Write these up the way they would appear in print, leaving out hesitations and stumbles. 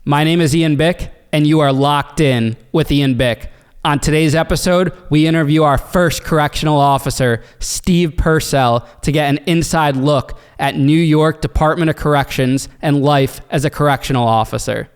My name is Ian Bick, and you are locked in with Ian Bick. On today's episode, we interview our first correctional officer, Steve Purcell, to get an inside look at New York Department of Corrections and life as a correctional officer.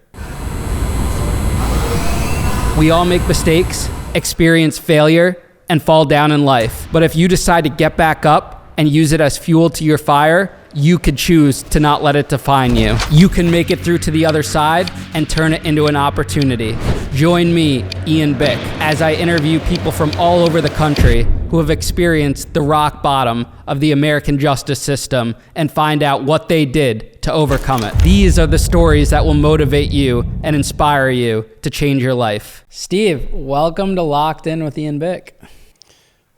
We all make mistakes, experience failure, and fall down in life. But if you decide to get back up and use it as fuel to your fire, you could choose to not let it define you. You can make it through to the other side and turn it into an opportunity. Join me, Ian Bick, as I interview people from all over the country who have experienced the rock bottom of the American justice system and find out what they did to overcome it. These are the stories that will motivate you and inspire you to change your life. Steve, welcome to Locked In with Ian Bick.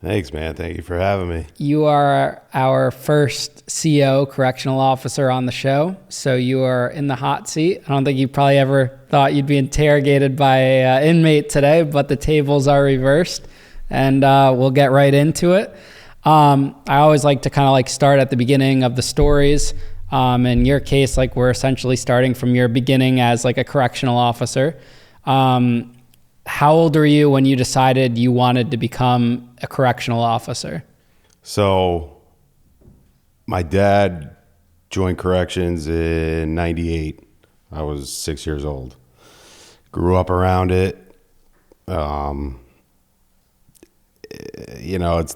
Thanks, man. Thank you for having me. You are our first CO, correctional officer, on the show, so you are in the hot seat. I don't think you probably ever thought you'd be interrogated by an inmate today, but the tables are reversed, and we'll get right into it. I always like to kind of start at the beginning of the stories. In your case, we're essentially starting from your beginning as a correctional officer. How old were you when you decided you wanted to become a correctional officer? So my dad joined corrections in 98. I was 6 years old. Grew up around it. It's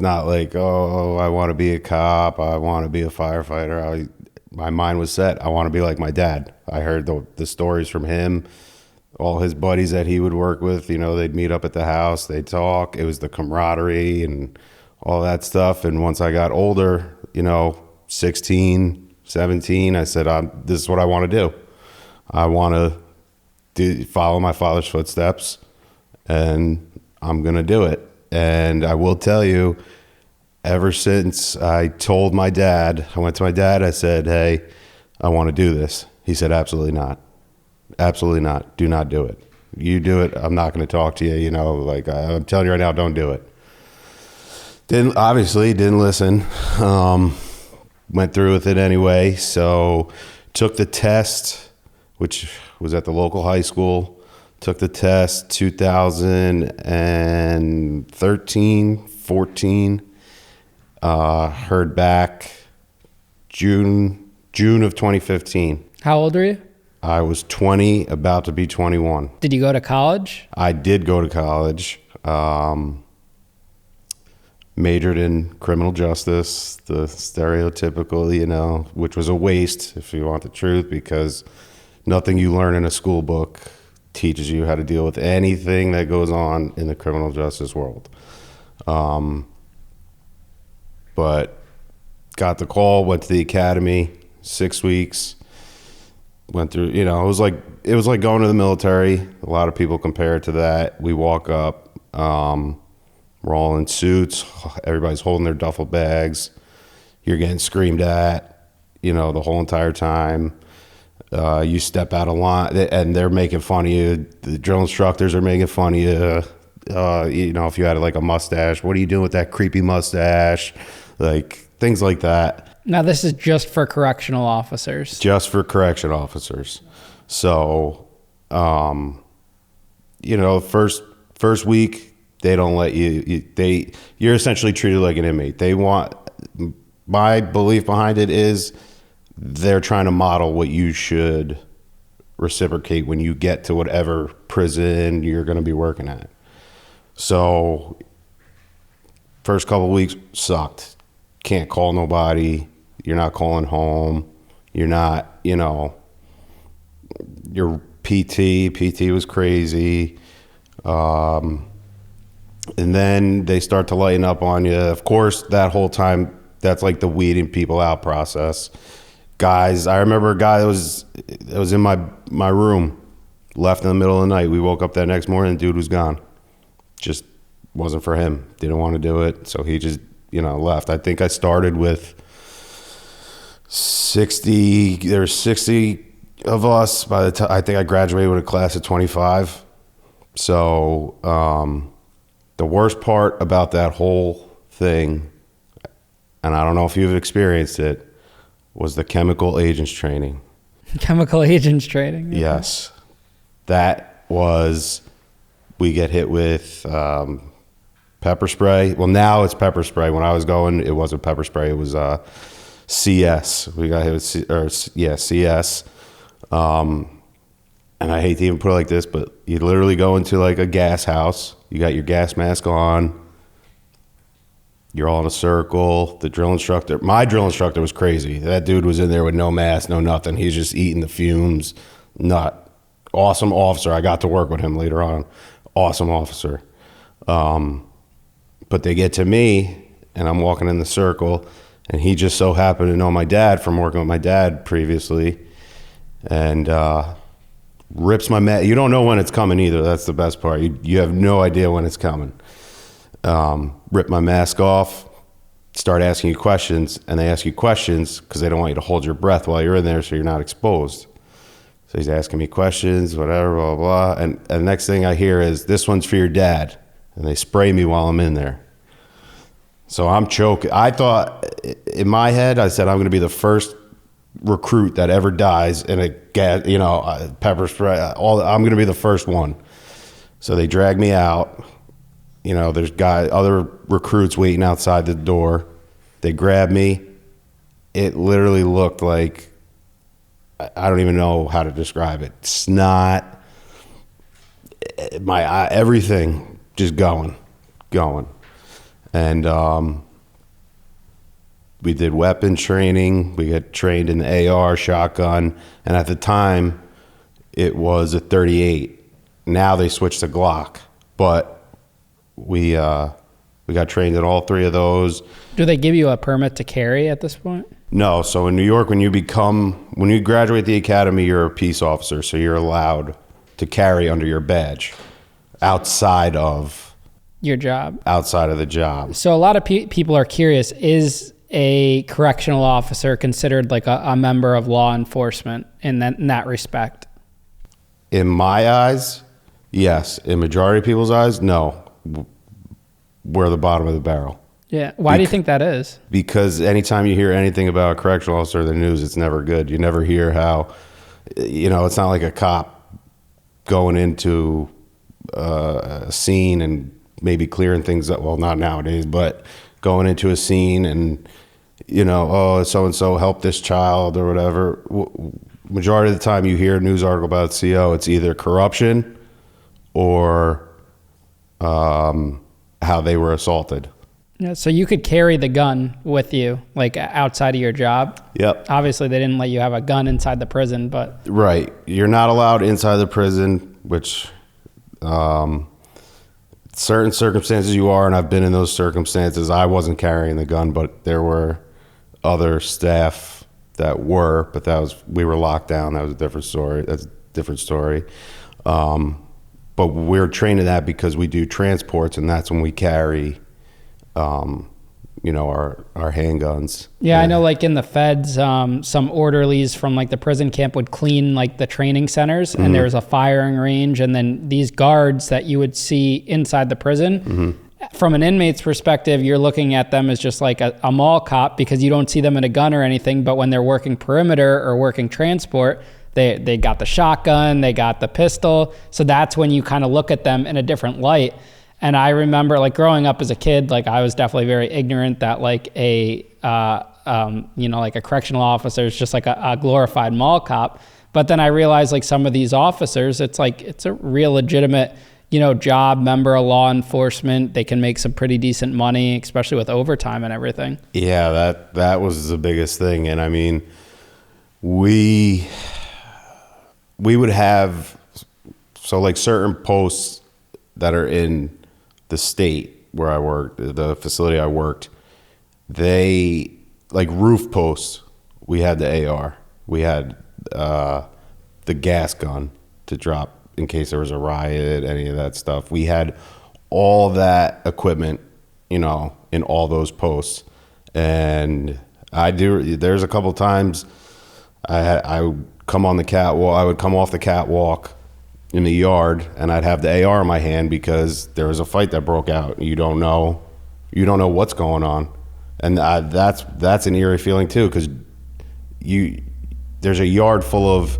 not like, oh, I want to be a cop. I want to be a firefighter. My mind was set. I want to be like my dad. I heard the stories from him. All his buddies that he would work with, they'd meet up at the house, they'd talk. It was the camaraderie and all that stuff. And once I got older, 16, 17, I said, this is what I want to do. I want to follow my father's footsteps, and I'm going to do it. And I will tell you, ever since I told my dad, I went to my dad, I said, hey, I want to do this. He said, absolutely not. Absolutely not. Do not do it. You do it, I'm not going to talk to you. I'm telling you right now, don't do it. Didn't listen. Went through with it anyway. So took the test, which was at the local high school. Took the test 2013, 14. Heard back June of 2015. How old are you? I was 20, about to be 21. Did you go to college? I did go to college. Majored in criminal justice, the stereotypical, which was a waste, if you want the truth, because nothing you learn in a school book teaches you how to deal with anything that goes on in the criminal justice world. But got the call, went to the academy, 6 weeks. Went through, it was like going to the military. A lot of people compare it to that. We walk up, we're all in suits. Everybody's holding their duffel bags. You're getting screamed at, the whole entire time. You step out of line, and they're making fun of you. The drill instructors are making fun of you. If you had a mustache, what are you doing with that creepy mustache? Things like that. Now, this is just for correctional officers. Just for correction officers. So, first week, they don't let you're essentially treated like an inmate. My belief behind it is they're trying to model what you should reciprocate when you get to whatever prison you're going to be working at. So, first couple of weeks sucked. Can't call nobody. You're not calling home. You're not, your PT was crazy. And then they start to lighten up on you. Of course, that whole time, that's the weeding people out process. Guys, I remember a guy that was in my room, left in the middle of the night. We woke up that next morning, the dude was gone. Just wasn't for him. Didn't want to do it. So he just, left. I think I started with 60. There were 60 of us by the time I think I graduated with a class of 25. So the worst part about that whole thing, and I don't know if you've experienced it, was the chemical agents training. Chemical agents training? Okay. Yes. That was, we get hit with pepper spray. Well, now it's pepper spray. When I was going, it wasn't pepper spray. It was CS. We got hit with CS. And I hate to even put it like this, but you literally go into like a gas house. You got your gas mask on. You're all in a circle. The drill instructor, my drill instructor was crazy. That dude was in there with no mask, no nothing. He's just eating the fumes. Awesome officer. I got to work with him later on. Awesome officer. But they get to me, and I'm walking in the circle, and he just so happened to know my dad from working with my dad previously, and rips my mask. You don't know when it's coming either. That's the best part. You have no idea when it's coming. Rip my mask off, start asking you questions, and they ask you questions because they don't want you to hold your breath while you're in there so you're not exposed. So he's asking me questions, whatever, blah, blah, blah. And the next thing I hear is, this one's for your dad. And they spray me while I'm in there. So I'm choking. I thought, in my head, I said, I'm going to be the first recruit that ever dies in a gas, pepper spray. I'm going to be the first one. So they drag me out. There's other recruits waiting outside the door. They grab me. It literally looked like, I don't even know how to describe it. Snot, my eye, everything just going. And we did weapon training. We got trained in the AR, shotgun, and at the time, it was a 38. Now they switched to Glock, but we got trained in all three of those. Do they give you a permit to carry at this point? No. So in New York, when you graduate the academy, you're a peace officer, so you're allowed to carry under your badge outside of your job. Outside of the job. So a lot of people are curious, is a correctional officer considered like a member of law enforcement in that respect? In my eyes, yes. In majority of people's eyes, no. We're the bottom of the barrel. Yeah. Why do you think that is? Because anytime you hear anything about a correctional officer in the news, it's never good. You never hear how, it's not like a cop going into a scene and maybe clearing things up. Well, not nowadays, but going into a scene and, so-and-so helped this child or whatever. Majority of the time you hear a news article about CO, it's either corruption or how they were assaulted. Yeah, so you could carry the gun with you, like outside of your job. Yep. Obviously, they didn't let you have a gun inside the prison, but... Right. You're not allowed inside the prison, which certain circumstances you are, and I've been in those circumstances. I wasn't carrying the gun, but there were other staff that were, but we were locked down. That was a different story. That's a different story. But we're trained in that because we do transports, and that's when we carry, our handguns. Yeah, I know, like in the feds, some orderlies from like the prison camp would clean like the training centers, and there was a firing range, and then these guards that you would see inside the prison. From an inmate's perspective, you're looking at them as just like a mall cop because you don't see them in a gun or anything, but when they're working perimeter or working transport, they got the shotgun, they got the pistol. So that's when you kind of look at them in a different light. And I remember like growing up as a kid, like I was definitely very ignorant that like like a correctional officer is just like a glorified mall cop. But then I realized like some of these officers, it's a real legitimate, job, member of law enforcement. They can make some pretty decent money, especially with overtime and everything. Yeah, that was the biggest thing. And I mean, we would have, so like certain posts that are in the state where I worked, the facility I worked, they, like roof posts, we had the AR. We had the gas gun to drop in case there was a riot, any of that stuff. We had all that equipment, in all those posts. And there's a couple times I would come on the catwalk, I would come off the catwalk in the yard, and I'd have the AR in my hand because there was a fight that broke out. You don't know what's going on, and that's an eerie feeling too, because there's a yard full of,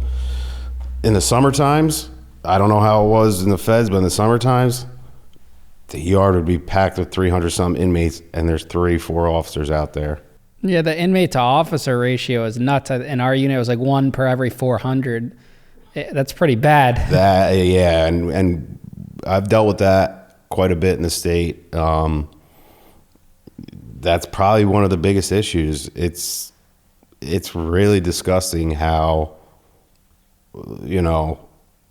in the summer times, I don't know how it was in the feds, but in the summer times, the yard would be packed with 300 some inmates, and there's 3-4 officers out there. Yeah, the inmate to officer ratio is nuts. In our unit, it was like 1 per every 400. That's pretty bad. Yeah, and I've dealt with that quite a bit in the state. That's probably one of the biggest issues. It's really disgusting how, you know,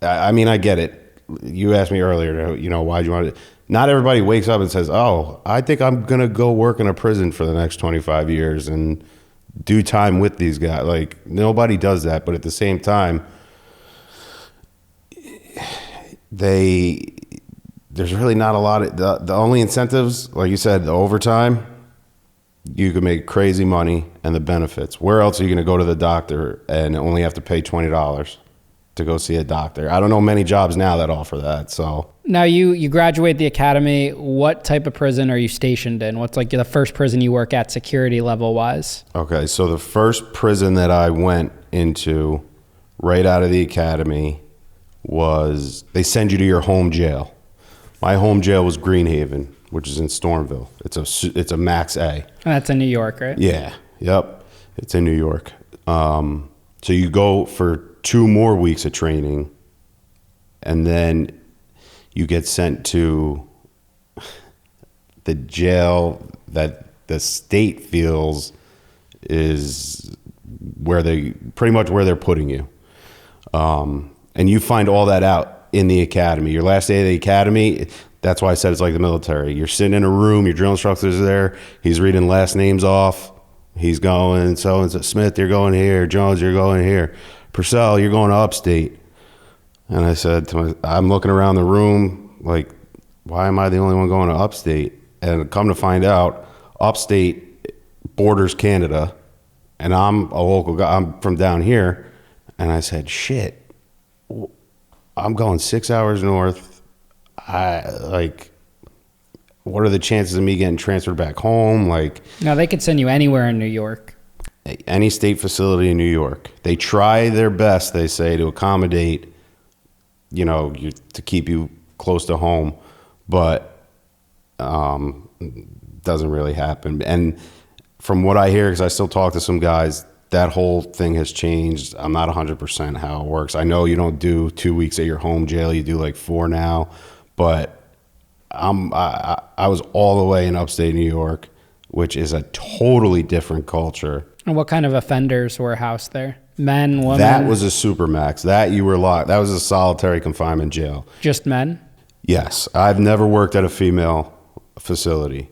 I mean, I get it. You asked me earlier, you know, why'd you want to, not everybody wakes up and says, oh, I think I'm going to go work in a prison for the next 25 years and do time with these guys. Like, nobody does that. But at the same time, there's really not a lot of, the only incentives, like you said, the overtime, you can make crazy money, and the benefits. Where else are you going to go to the doctor and only have to pay $20 to go see a doctor? I don't know many jobs now that offer that. So now you graduate the academy. What type of prison are you stationed in? What's like the first prison you work at security level wise? Okay, so the first prison that I went into right out of the academy was, they send you to your home jail. My home jail was Greenhaven, which is in Stormville. It's a max A. And that's in New York, right? Yeah. Yep. It's in New York. So you go for 2 more weeks of training, and then you get sent to the jail that the state feels is where pretty much where they're putting you. And you find all that out in the academy. Your last day of the academy, that's why I said it's like the military. You're sitting in a room, your drill instructor's there, he's reading last names off. He's going, so-and-so, Smith, you're going here. Jones, you're going here. Purcell, you're going to upstate. And I said I'm looking around the room like, why am I the only one going to upstate? And come to find out, upstate borders Canada, and I'm a local guy. I'm from down here. And I said, shit, I'm going 6 hours north. What are the chances of me getting transferred back home? Like, no, they could send you anywhere in New York. Any state facility in New York. They try their best, they say, to accommodate, you know, to keep you close to home, but doesn't really happen. And from what I hear, because I still talk to some guys, that whole thing has changed. I'm not 100% how it works. I know you don't do 2 weeks at your home jail. You do like 4 now, but I was all the way in upstate New York, which is a totally different culture. And what kind of offenders were housed there? Men, women? That was a supermax. That you were locked. That was a solitary confinement jail. Just men? Yes. I've never worked at a female facility.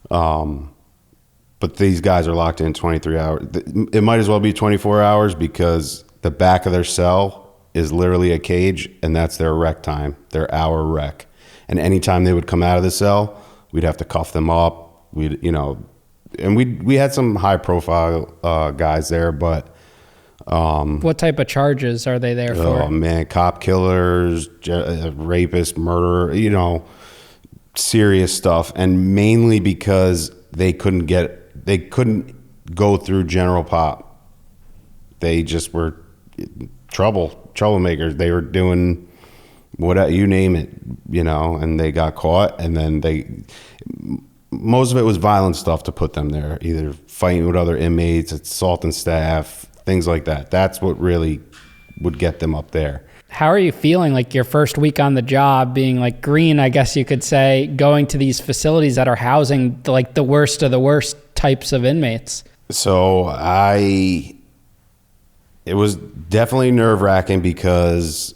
But these guys are locked in 23 hours. It might as well be 24 hours because the back of their cell is literally a cage, and that's their rec time, their hour rec. And anytime they would come out of the cell, we'd have to cuff them up. And we had some high profile guys there, but what type of charges are they there for? Oh man, cop killers, rapists, murderer, serious stuff. And mainly because they couldn't go through general pop. They just were troublemakers. They were doing whatever, you name it, and they got caught. And then most of it was violent stuff to put them there, either fighting with other inmates, assaulting staff, things like that. That's what really would get them up there. How are you feeling, like your first week on the job, being like green, I guess you could say, going to these facilities that are housing like the worst of the worst types of inmates? So it was definitely nerve-wracking because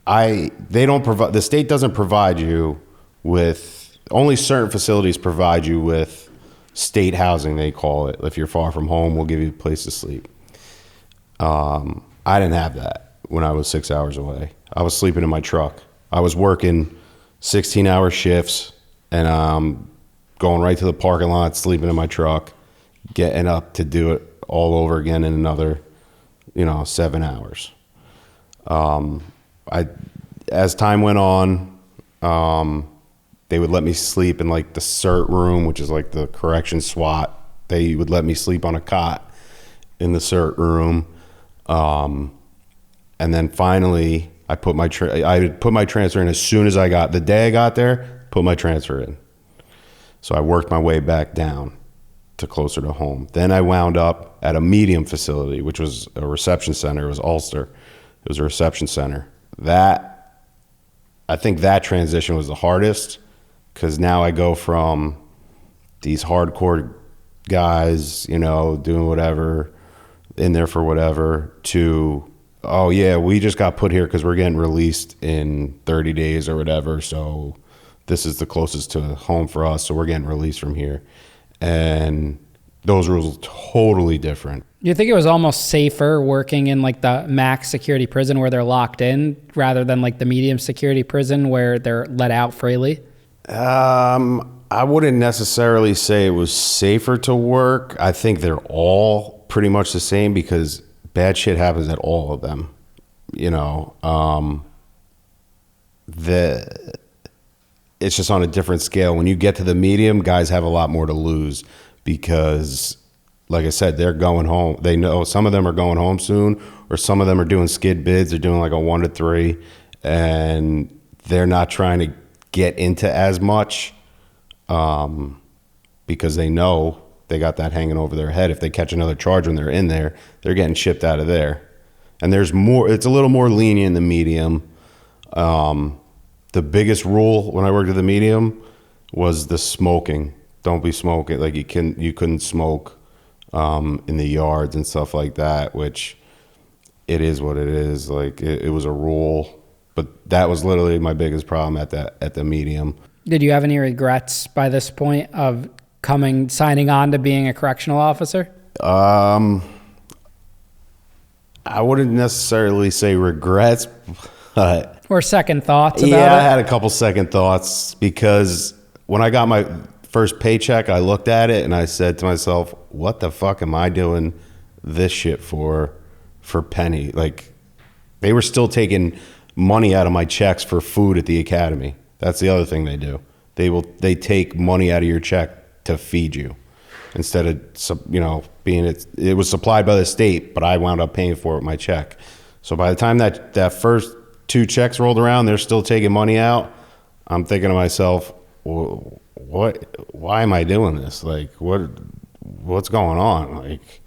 the state doesn't provide you with, only certain facilities provide you with state housing, they call it. If you're far from home, we'll give you a place to sleep. I didn't have that when I was 6 hours away. I was sleeping in my truck. I was working 16-hour shifts, and going right to the parking lot, sleeping in my truck, getting up to do it all over again in another, 7 hours. As time went on, they would let me sleep in like the CERT room, which is like the correction SWAT. They would let me sleep on a cot in the CERT room. And then finally, I would put my transfer in as soon as the day I got there, put my transfer in. So I worked my way back down to closer to home. Then I wound up at a medium facility, which was a reception center. It was Ulster. It was a reception center. I think that transition was the hardest, because now I go from these hardcore guys, doing whatever, in there for whatever, to, oh yeah, we just got put here because we're getting released in 30 days or whatever, so this is the closest to home for us, so we're getting released from here. And those rules are totally different. You think it was almost safer working in like the max security prison where they're locked in, rather than like the medium security prison where they're let out freely? I wouldn't necessarily say it was safer to work. I think they're all pretty much the same, because bad shit happens at all of them. It's just on a different scale. When you get to the medium, guys have a lot more to lose, because, like I said, they're going home. They know some of them are going home soon, or some of them are doing skid bids. They're doing like a 1 to 3, and they're not trying to get into as much, because they know they got that hanging over their head. If they catch another charge when they're in there, they're getting shipped out of there. And there's more. It's a little more lenient in the medium. The biggest rule when I worked at the medium was the smoking. Don't be smoking. Like you couldn't smoke in the yards and stuff like that, which it is what it is. Like it was a rule, but that was literally my biggest problem at the medium. Did you have any regrets by this point of signing on to being a correctional officer? I wouldn't necessarily say regrets, but or second thoughts about it? Yeah, I had a couple second thoughts, because when I got my first paycheck, I looked at it and I said to myself, what the fuck am I doing this shit for penny? Like, they were still taking money out of my checks for food at the academy. That's the other thing they do. They take money out of your check to feed you, instead of, it was supplied by the state, but I wound up paying for it with my check. So by the time that first 2 checks rolled around, they're still taking money out. I'm thinking to myself, well, why am I doing this? Like, what's going on? Like,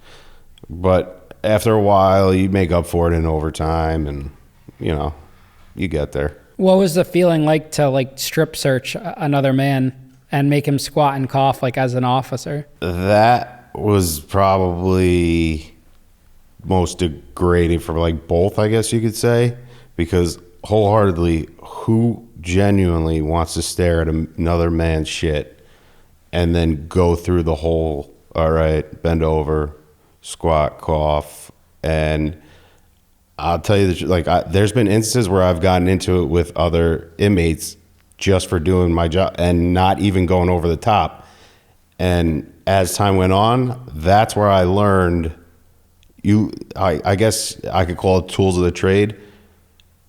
but after a while, you make up for it in overtime, and you get there. What was the feeling like to strip search another man and make him squat and cough as an officer? That was probably most degrading for both, I guess you could say, because wholeheartedly, who genuinely wants to stare at another man's shit and then go through the whole, all right, bend over, squat, cough? And I'll tell you, there's been instances where I've gotten into it with other inmates just for doing my job and not even going over the top. And as time went on, that's where I learned, I guess I could call it tools of the trade.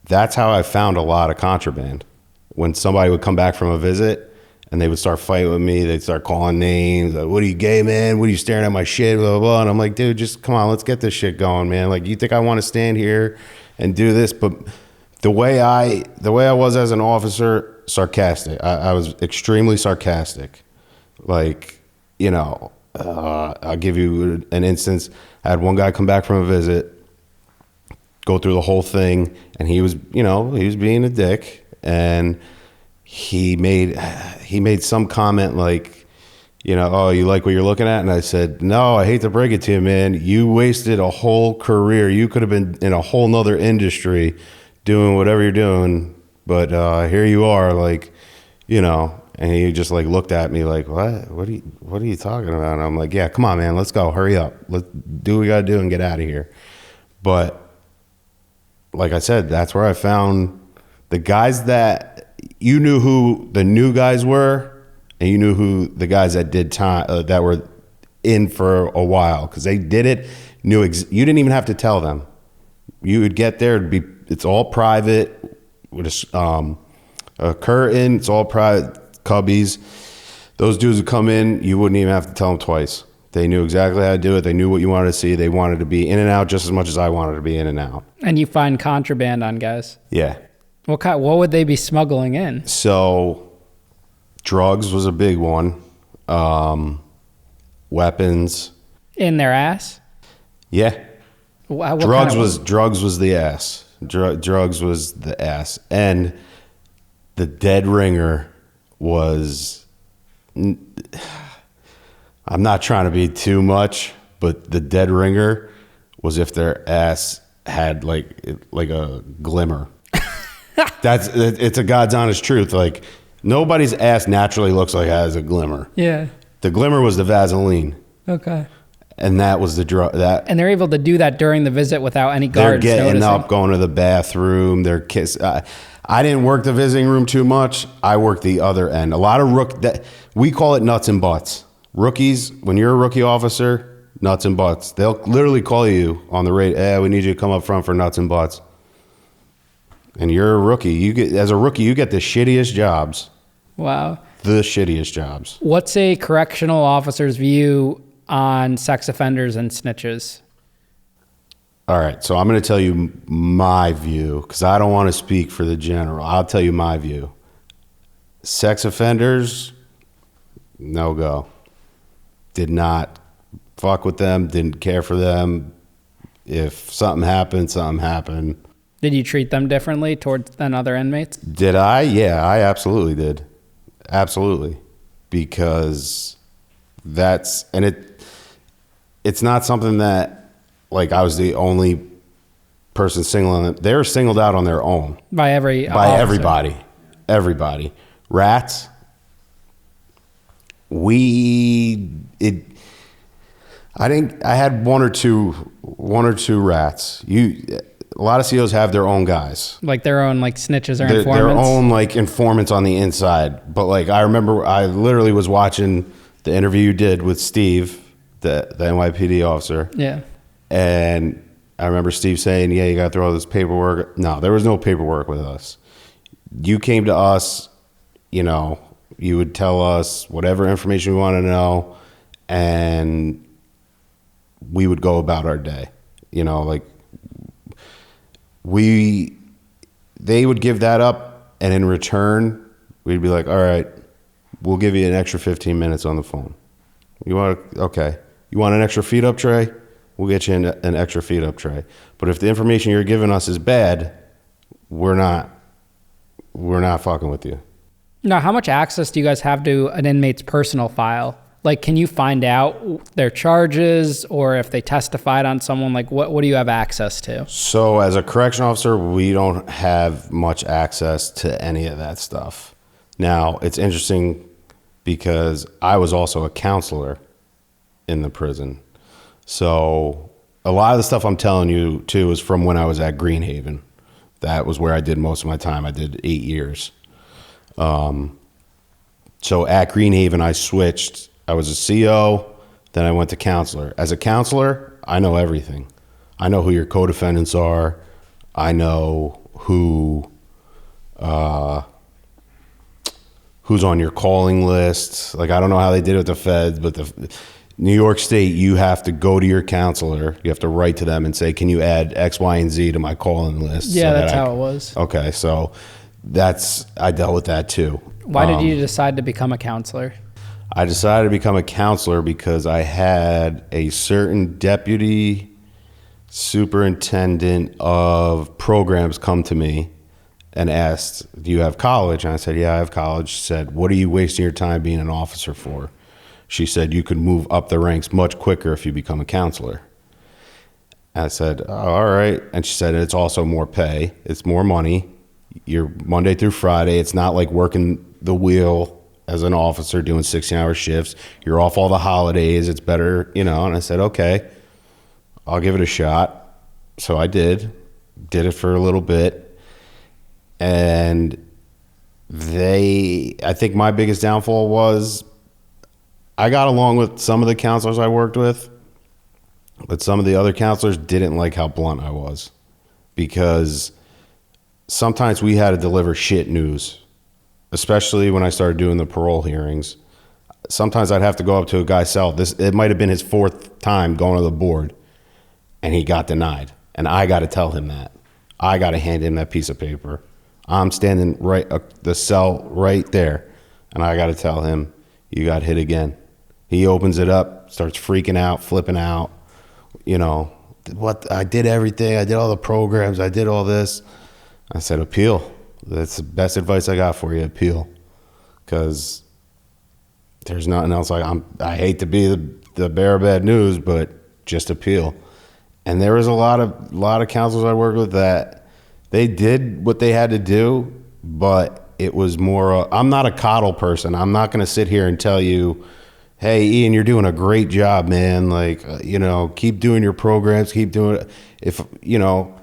That's how I found a lot of contraband. When somebody would come back from a visit and they would start fighting with me, they'd start calling names. Like, what are you, gay, man? What are you staring at my shit? Blah, blah, blah. And I'm like, dude, just come on, let's get this shit going, man. Like, you think I want to stand here and do this? But the way I was as an officer, sarcastic. I was extremely sarcastic. I'll give you an instance. I had one guy come back from a visit, go through the whole thing, and he was being a dick, and he made some comment like, oh, you like what you're looking at? And I said, no, I hate to break it to you, man. You wasted a whole career. You could have been in a whole nother industry doing whatever you're doing, but here you are, and he just looked at me like, what are you talking about? And I'm like, yeah, come on, man, let's go, hurry up, let's do what we gotta do and get out of here. But like I said, that's where I found the guys that you knew who the new guys were, and you knew who the guys that did time that were in for a while, because they did it. You didn't even have to tell them. You would get there, it's all private with a curtain. It's all private cubbies. Those dudes would come in. You wouldn't even have to tell them twice. They knew exactly how to do it. They knew what you wanted to see. They wanted to be in and out just as much as I wanted to be in and out. And you find contraband on guys. Yeah. What would they be smuggling in? So drugs was a big one. Weapons. In their ass? Yeah. What drugs was the ass. Drugs was the ass. And the dead ringer was, I'm not trying to be too much, but the dead ringer was if their ass had like a glimmer. It's a God's honest truth. Like, nobody's ass naturally looks like it has a glimmer. Yeah. The glimmer was the Vaseline. Okay. And that was the drug. And they're able to do that during the visit without any guards They're getting noticing. up, going to the bathroom. They're I didn't work the visiting room too much. I worked the other end. A lot of we call it nuts and butts. Rookies, when you're a rookie officer, nuts and butts. They'll literally call you on the radio. Hey, we need you to come up front for nuts and butts. And you're a rookie. As a rookie, you get the shittiest jobs. Wow. The shittiest jobs. What's a correctional officer's view on sex offenders and snitches? All right, so I'm going to tell you my view because I don't want to speak for the general. I'll tell you my view. Sex offenders, no go. Did not fuck with them, didn't care for them. If something happened, something happened. Did you treat them differently than other inmates? Did I? Yeah, I absolutely did. Absolutely. Because it's not something that, like, I was the only person singling them. They were singled out on their own. By everybody. Everybody. Rats. I had one or two rats. A lot of COs have their own guys. Like their own, like, snitches or informants? Their own, like, informants on the inside. But, like, I remember I literally was watching the interview you did with Steve, the NYPD officer. Yeah. And I remember Steve saying, yeah, you got to throw all this paperwork. No, there was no paperwork with us. You came to us, you would tell us whatever information we want to know, and we would go about our day. They would give that up, and in return, we'd be like, all right, we'll give you an extra 15 minutes on the phone. Okay. You want an extra feed up tray? We'll get you an extra feed up tray. But if the information you're giving us is bad, we're not fucking with you. Now, how much access do you guys have to an inmate's personal file? Like, can you find out their charges, or if they testified on someone? Like, what do you have access to? So as a correction officer, we don't have much access to any of that stuff. Now, it's interesting because I was also a counselor in the prison. So a lot of the stuff I'm telling you, too, is from when I was at Greenhaven. That was where I did most of my time. I did 8 years. So at Greenhaven, I switched. I was a CO, then I went to counselor. As a counselor, I know everything. I know who your co-defendants are. I know who's on your calling list. Like, I don't know how they did it with the feds, but the New York State, you have to go to your counselor. You have to write to them and say, can you add X, Y, and Z to my calling list? Yeah, that's how it was. Okay, so I dealt with that too. Why did you decide to become a counselor? I decided to become a counselor because I had a certain deputy superintendent of programs come to me and asked, do you have college? And I said, yeah, I have college. She said, what are you wasting your time being an officer for? She said, you could move up the ranks much quicker if you become a counselor. I said, oh, all right. And she said, it's also more pay. It's more money. You're Monday through Friday. It's not like working the wheel as an officer doing 16-hour shifts. You're off all the holidays. It's better, And I said, okay, I'll give it a shot. So I did it for a little bit. And I think my biggest downfall was I got along with some of the counselors I worked with, but some of the other counselors didn't like how blunt I was, because sometimes we had to deliver shit news, especially when I started doing the parole hearings. Sometimes I'd have to go up to a guy's cell. It might have been his 4th time going to the board, and he got denied. And I got to tell him that. I got to hand him that piece of paper. I'm standing right, the cell right there. And I got to tell him, you got hit again. He opens it up, starts freaking out, flipping out. You know, what? I did everything. I did all the programs. I did all this. I said, appeal. That's the best advice I got for you, appeal. Because there's nothing else. I hate to be the bearer of bad news, but just appeal. And there was a lot of counselors I worked with that they did what they had to do, but it was more, I'm not a coddle person. I'm not going to sit here and tell you, hey, Ian, you're doing a great job, man. Like, you know, keep doing your programs, keep doing it. If, you know,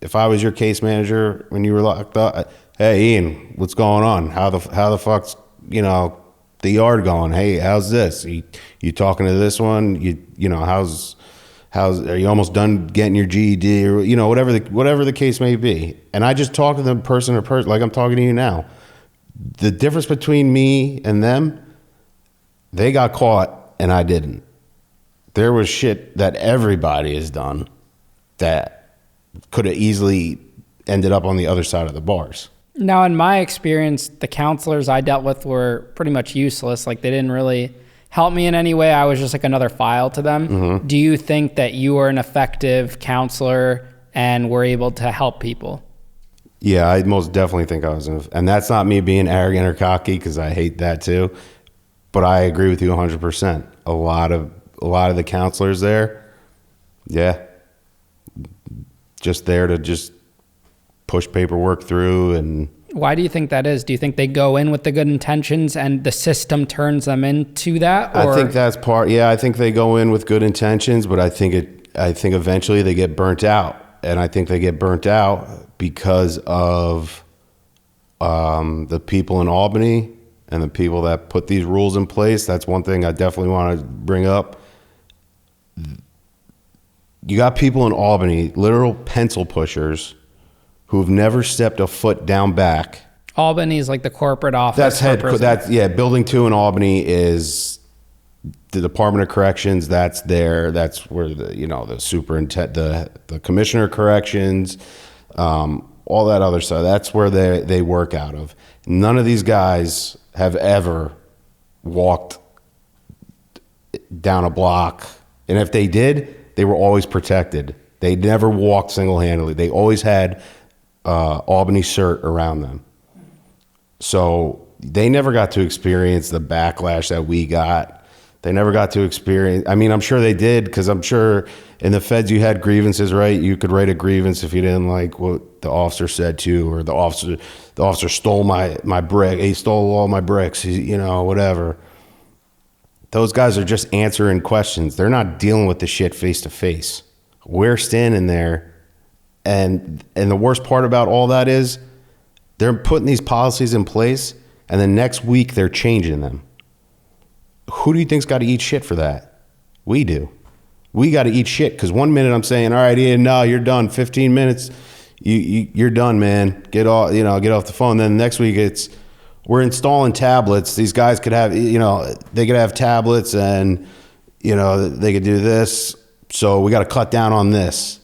if I was your case manager when you were locked up, hey, Ian, what's going on? How the fuck's, you know, the yard going? Hey, how's this? You talking to this one? You know, how's are you almost done getting your GED, or, you know, whatever the case may be. And I just talk to them person to person, like I'm talking to you now. The difference between me and them, they got caught and I didn't. There was shit that everybody has done that could have easily ended up on the other side of the bars. Now, in my experience, the counselors I dealt with were pretty much useless. Like, they didn't really help me in any way. I was just like another file to them. Mm-hmm. Do you think that you were an effective counselor and were able to help people? Yeah, I most definitely think I was. And that's not me being arrogant or cocky, because I hate that too. But I agree with you 100%. A lot of the counselors there, yeah, just there to just push paperwork through. And why do you think that is? Do you think they go in with the good intentions and the system turns them into that? Or? I think that's part. Yeah, I think they go in with good intentions, but I think eventually they get burnt out, and I think they get burnt out because of the people in Albany and the people that put these rules in place. That's one thing I definitely want to bring up. You got people in Albany, literal pencil pushers, who've never stepped a foot down back. Albany is like the corporate office. Building 2 in Albany is the Department of Corrections. That's there. That's where the superintendent, the commissioner of corrections, all that other stuff. That's where they work out of. None of these guys have ever walked down a block, and if they did, they were always protected. They never walked single-handedly. They always had Albany cert around them. So they never got to experience the backlash that we got. They never got to experience, I mean, I'm sure they did, because I'm sure in the feds you had grievances, right? You could write a grievance if you didn't like what the officer said to you, or the officer stole my brick. He stole all my bricks, whatever. Those guys are just answering questions. They're not dealing with the shit face to face. We're standing there. And the worst part about all that is they're putting these policies in place, and the next week they're changing them. Who do you think's got to eat shit for that? We do. We got to eat shit, because one minute I'm saying, all right, Ian, no, you're done. 15 minutes, you're done, man. Get off the phone. Then the next week we're installing tablets. These guys could have, they could have tablets, and they could do this. So we got to cut down on this.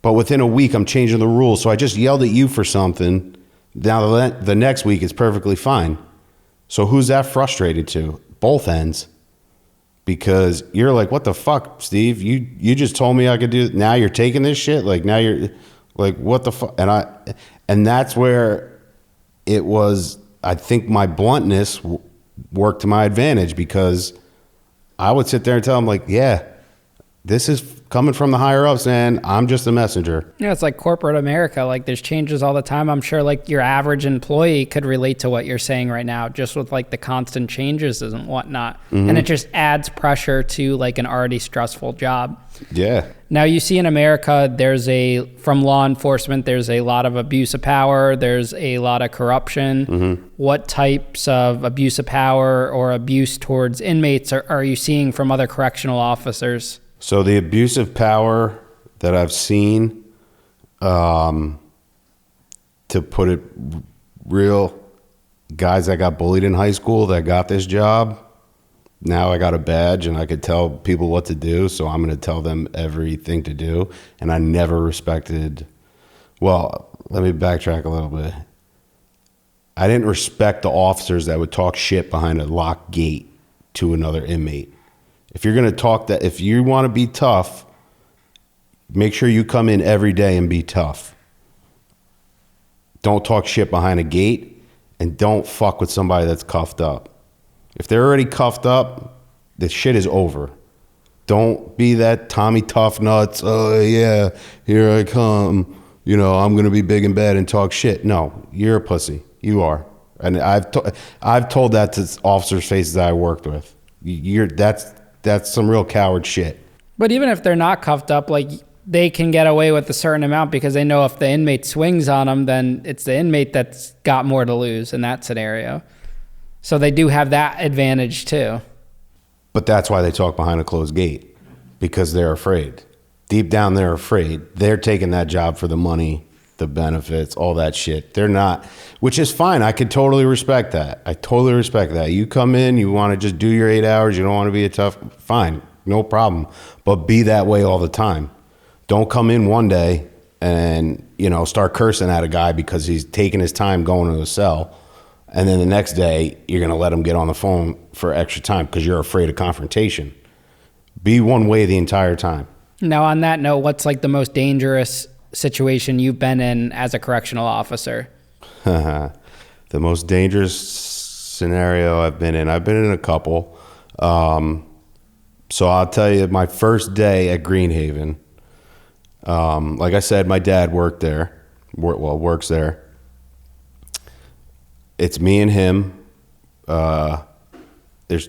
But within a week, I'm changing the rules. So I just yelled at you for something. Now the next week, it's perfectly fine. So who's that frustrated to? Both ends. Because you're like, what the fuck, Steve? You just told me I could do it. Now you're taking this shit? Like, now you're like, what the fuck? And that's where it was, I think my bluntness worked to my advantage, because I would sit there and tell them, like, yeah, this is coming from the higher ups, and I'm just a messenger. Yeah, it's like corporate America. Like, there's changes all the time. I'm sure like your average employee could relate to what you're saying right now, just with like the constant changes and whatnot. Mm-hmm. And it just adds pressure to like an already stressful job. Yeah. Now you see in America, from law enforcement, there's a lot of abuse of power. There's a lot of corruption. Mm-hmm. What types of abuse of power or abuse towards inmates are you seeing from other correctional officers? So the abuse of power that I've seen, to put it real, guys that got bullied in high school that got this job, Now I got a badge and I could tell people what to do, so I'm going to tell them everything to do. And I never respected, well, let me backtrack a little bit. I didn't respect the officers that would talk shit behind a locked gate to another inmate. If you're going to talk that, if you want to be tough, make sure you come in every day and be tough. Don't talk shit behind a gate, and don't fuck with somebody that's cuffed up. If they're already cuffed up, the shit is over. Don't be that Tommy Tough Nuts. Oh yeah, here I come. You know, I'm gonna be big and bad and talk shit. No, you're a pussy. You are, and I've told that to officers' faces that I worked with. That's some real coward shit. But even if they're not cuffed up, like, they can get away with a certain amount because they know if the inmate swings on them, then it's the inmate that's got more to lose in that scenario. So they do have that advantage too. But that's why they talk behind a closed gate, because they're afraid. Deep down, they're afraid. They're taking that job for the money, the benefits, all that shit. They're not, which is fine. I could totally respect that. I totally respect that. You come in, you want to just do your 8 hours, you don't want to be a tough, fine, no problem. But be that way all the time. Don't come in one day and, you know, start cursing at a guy because he's taking his time going to a cell. And then the next day, you're going to let him get on the phone for extra time because you're afraid of confrontation. Be one way the entire time. Now, on that note, what's like the most dangerous situation you've been in as a correctional officer? The most dangerous scenario I've been in a couple. So I'll tell you, my first day at Greenhaven, like I said, my dad worked there, works there. It's me and him. There's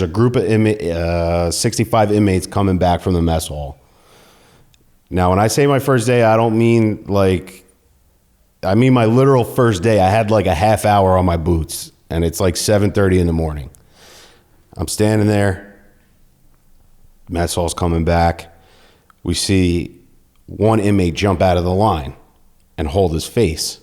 a group of 65 inmates coming back from the mess hall. Now, when I say my first day, I don't mean I mean my literal first day. I had like a half hour on my boots, and it's like 7:30 in the morning. I'm standing there. Mess hall's coming back. We see one inmate jump out of the line and hold his face.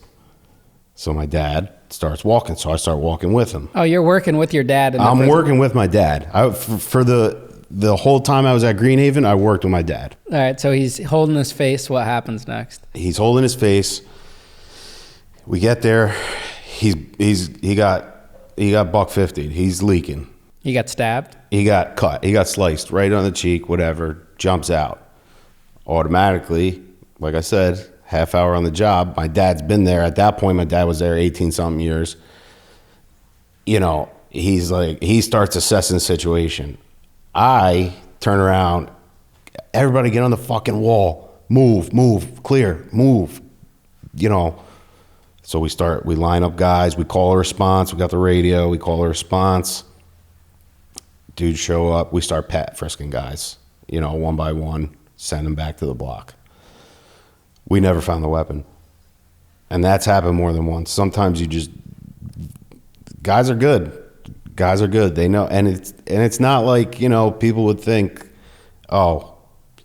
So my dad starts walking, so I start walking with him. Oh, you're working with your dad? I'm working with my dad. For the whole time I was at Greenhaven, I worked with my dad. All right, so he's holding his face. What happens next? He's holding his face. We get there. He got $150. He's leaking. He got stabbed? He got cut. He got sliced right on the cheek, whatever, jumps out. Automatically, like I said, half hour on the job. My dad's been there. At that point, my dad was there 18-something years. You know, he starts assessing the situation. I turn around. Everybody get on the fucking wall. Move, clear, move. You know, so we line up guys. We call a response. We got the radio. We call a response. Dudes show up. We start pat frisking guys, you know, one by one, send them back to the block. We never found the weapon. And that's happened more than once. Sometimes guys are good. Guys are good. They know. And it's not like, you know, people would think, oh,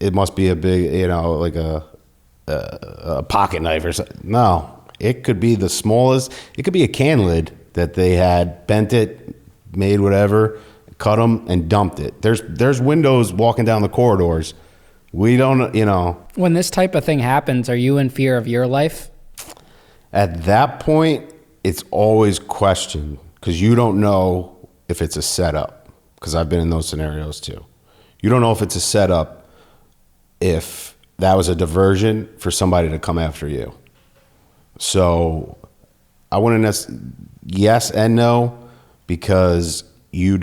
it must be a big, you know, like a pocket knife or something. No, it could be the smallest. It could be a can lid that they had bent it, made whatever, cut them and dumped it. There's windows walking down the corridors. We don't, you know. When this type of thing happens, are you in fear of your life? At that point, it's always questioned because you don't know if it's a setup, because I've been in those scenarios too. You don't know if it's a setup, if that was a diversion for somebody to come after you. So I wouldn't yes and no, because you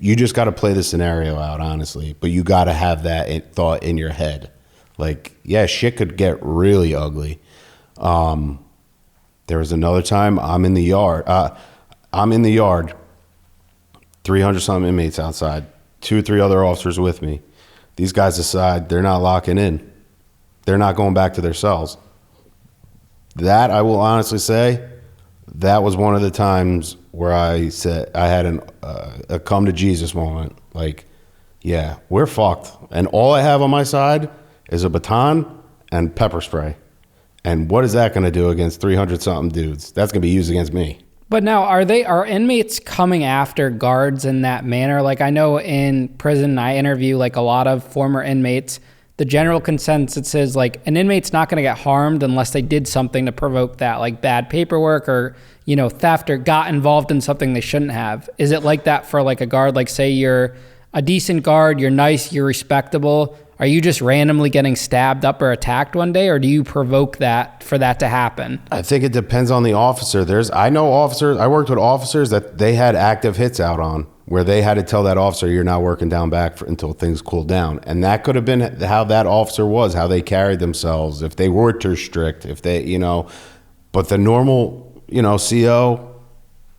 just got to play the scenario out, honestly, but you got to have that thought in your head. Like, yeah, shit could get really ugly. There was another time I'm in the yard, 300-something inmates outside, 2 or 3 other officers with me. These guys decide they're not locking in. They're not going back to their cells. That, I will honestly say, that was one of the times where I said I had a come to Jesus moment. Like, yeah, we're fucked. And all I have on my side is a baton and pepper spray. And what is that going to do against 300-something dudes? That's going to be used against me. But now, are inmates coming after guards in that manner? Like, I know in prison, I interview like a lot of former inmates. The general consensus is like an inmate's not going to get harmed unless they did something to provoke that, like bad paperwork or, you know, theft or got involved in something they shouldn't have. Is it like that for like a guard? Like, say you're a decent guard, you're nice, you're respectable. Are you just randomly getting stabbed up or attacked one day, or do you provoke that for that to happen? I think it depends on the officer. I worked with officers that they had active hits out on, where they had to tell that officer, you're not working down back until things cool down. And that could have been how that officer was, how they carried themselves, if they were too strict, if they, you know. But the normal, you know, CO,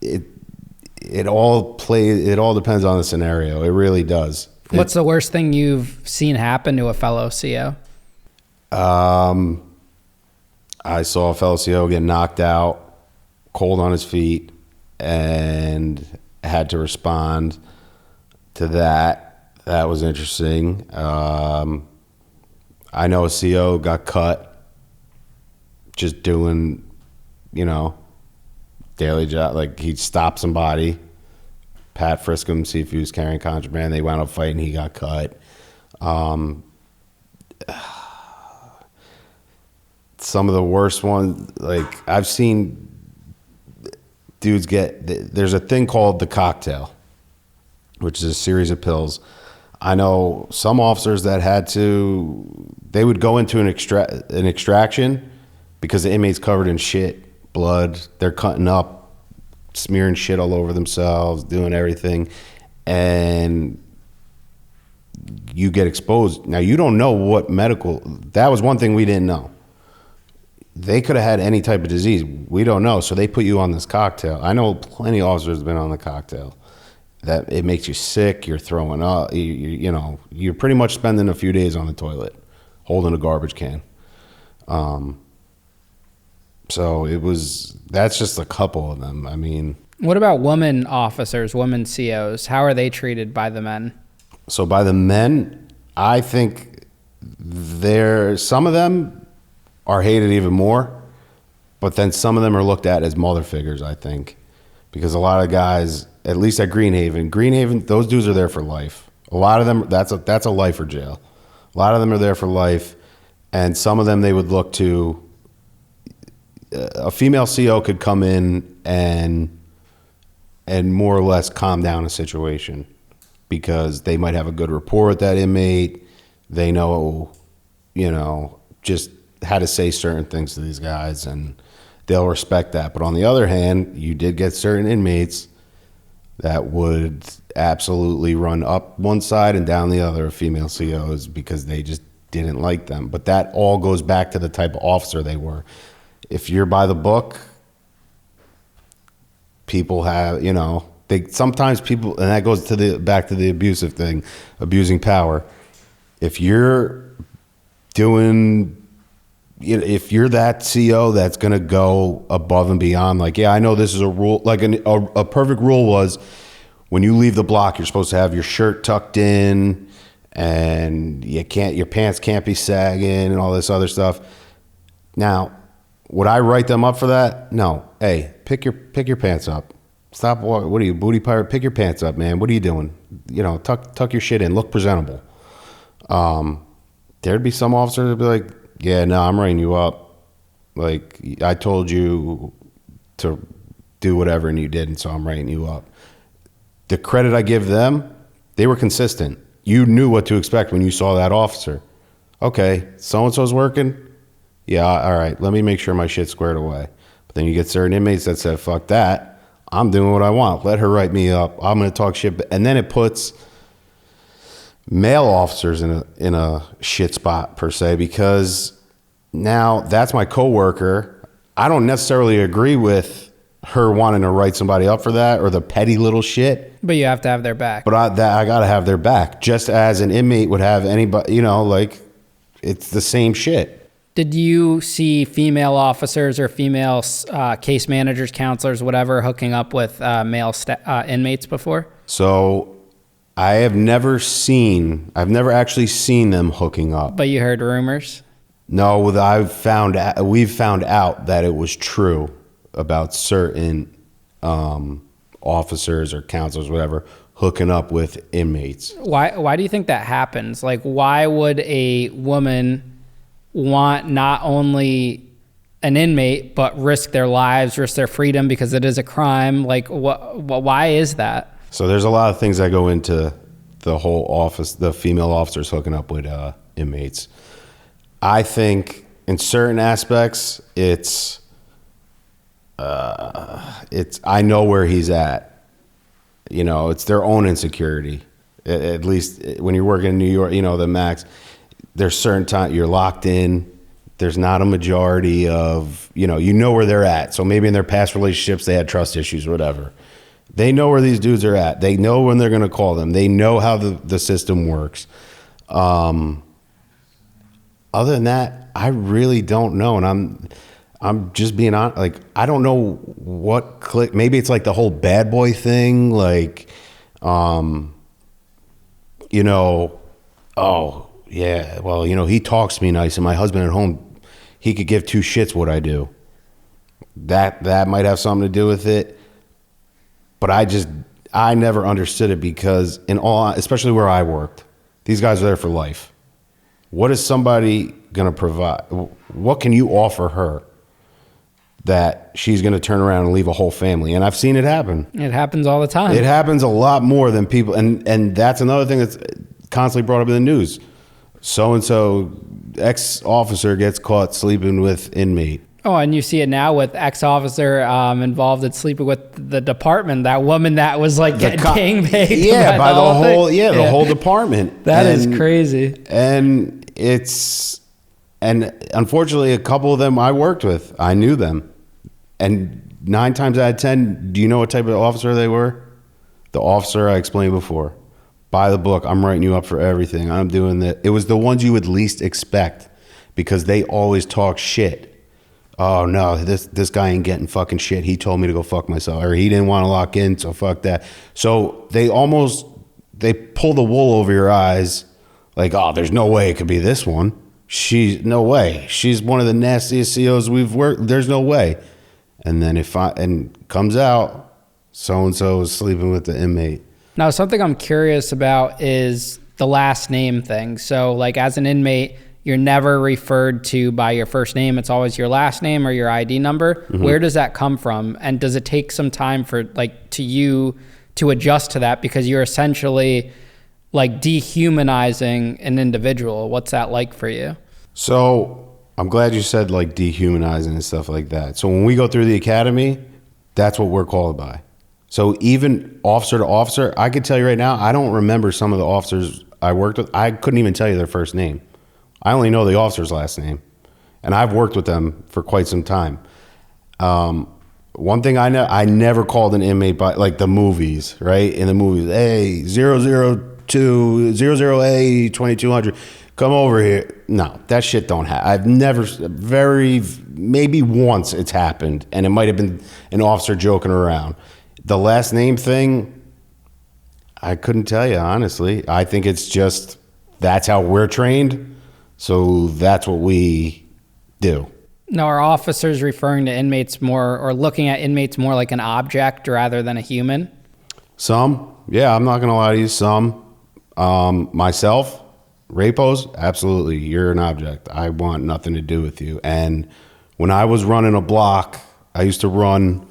it all depends on the scenario. It really does. What's the worst thing you've seen happen to a fellow CO? I saw a fellow CO get knocked out, cold on his feet, and had to respond to that. That was interesting. I know a CO got cut just doing, you know, daily job. Like, he'd stop somebody, pat frisk him, see if he was carrying contraband. They wound up fighting. He got cut. Some of the worst ones, like, I've seen dudes there's a thing called the cocktail, which is a series of pills. I know some officers that they would go into an extraction because the inmate's covered in shit, blood. They're cutting up, smearing shit all over themselves, doing everything, and you get exposed. Now, you don't know what that was one thing we didn't know. They could have had any type of disease. We don't know, so they put you on this cocktail. I know plenty of officers have been on the cocktail. That it makes you sick, you're throwing up, you know, you're pretty much spending a few days on the toilet, holding a garbage can. So that's just a couple of them. I mean. What about women officers, women COs? How are they treated by the men? So by the men, I think some of them are hated even more, but then some of them are looked at as mother figures, I think. Because a lot of guys, at least at Greenhaven, those dudes are there for life. A lot of them, that's a life or jail. A lot of them are there for life, and some of them they would look to. A female CO could come in and more or less calm down a situation because they might have a good rapport with that inmate. They know, you know, just how to say certain things to these guys, and they'll respect that. But on the other hand, you did get certain inmates that would absolutely run up one side and down the other of female COs because they just didn't like them. But that all goes back to the type of officer they were. If you're by the book, people have, you know, sometimes people, and that goes back to the abusive thing, abusing power. If you're if you're that CO that's going to go above and beyond, like, yeah, I know this is a rule, like a perfect rule was when you leave the block, you're supposed to have your shirt tucked in and your pants can't be sagging and all this other stuff. Now, would I write them up for that? No. Hey, pick your pants up. Stop walking. What are you, booty pirate? Pick your pants up, man. What are you doing? You know, tuck your shit in. Look presentable. There'd be some officers that'd be like, yeah, no, I'm writing you up. Like, I told you to do whatever and you didn't, so I'm writing you up. The credit I give them, they were consistent. You knew what to expect when you saw that officer. Okay, so-and-so's working? Yeah, all right, let me make sure my shit's squared away. But then you get certain inmates that said, fuck that, I'm doing what I want. Let her write me up. I'm going to talk shit. And then it puts male officers in a shit spot, per se, because now that's my coworker. I don't necessarily agree with her wanting to write somebody up for that or the petty little shit. But you have to have their back. But I got to have their back, just as an inmate would have anybody, you know, like, it's the same shit. Did you see female officers or female case managers, counselors, whatever, hooking up with male inmates before? So I've never actually seen them hooking up. But you heard rumors? No, we've found out that it was true about certain officers or counselors, whatever, hooking up with inmates. Why do you think that happens? Like, why would a woman want not only an inmate, but risk their lives, risk their freedom because it is a crime? Like, why is that? So there's a lot of things that go into the whole the female officers hooking up with inmates. I think in certain aspects, I know where he's at. You know, it's their own insecurity. At least when you're working in New York, you know, the max, there's certain time you're locked in. There's not a majority of, you know where they're at. So maybe in their past relationships, they had trust issues, whatever. They know where these dudes are at. They know when they're going to call them. They know how the system works. Other than that, I really don't know. And I'm just being honest. Like, I don't know what click. Maybe it's like the whole bad boy thing. Like, oh yeah, well, he talks to me nice, and my husband at home, he could give two shits what I do. That might have something to do with it. But I never understood it because especially where I worked, these guys are there for life. What is somebody going to provide? What can you offer her that she's going to turn around and leave a whole family? And I've seen it happen. It happens all the time. It happens a lot more than people. And that's another thing that's constantly brought up in the news. So-and-so ex-officer gets caught sleeping with inmate. Oh, and you see it now with ex-officer involved in sleeping with the department. That woman that was like getting gangbanged. Yeah, by the whole department. That is crazy. And unfortunately, a couple of them I worked with, I knew them. And 9 times out of 10, do you know what type of officer they were? The officer I explained before. By the book, I'm writing you up for everything. I'm doing that. It was the ones you would least expect because they always talk shit. Oh no, this guy ain't getting fucking shit. He told me to go fuck myself, or he didn't want to lock in, so fuck that. So they pull the wool over your eyes, like, oh, there's no way it could be this one. No way. She's one of the nastiest COs we've worked. There's no way. And then comes out, so and so is sleeping with the inmate. Now, something I'm curious about is the last name thing. So, like, as an inmate, you're never referred to by your first name. It's always your last name or your ID number. Mm-hmm. Where does that come from? And does it take some time for you to adjust to that? Because you're essentially like dehumanizing an individual. What's that like for you? So I'm glad you said like dehumanizing and stuff like that. So when we go through the academy, that's what we're called by. So even officer to officer, I could tell you right now, I don't remember some of the officers I worked with. I couldn't even tell you their first name. I only know the officer's last name, and I've worked with them for quite some time. One thing I know, I never called an inmate by like the movies, right? In the movies, hey, 002, 00A, 2200, come over here. No, that shit don't happen. I've never, maybe once it's happened, and it might have been an officer joking around. The last name thing, I couldn't tell you, honestly. I think it's just, that's how we're trained. So that's what we do. Now, are officers referring to inmates more or looking at inmates more like an object rather than a human? Some. Yeah, I'm not going to lie to you. Some. Myself, rapos, absolutely. You're an object. I want nothing to do with you. And when I was running a block, I used to run,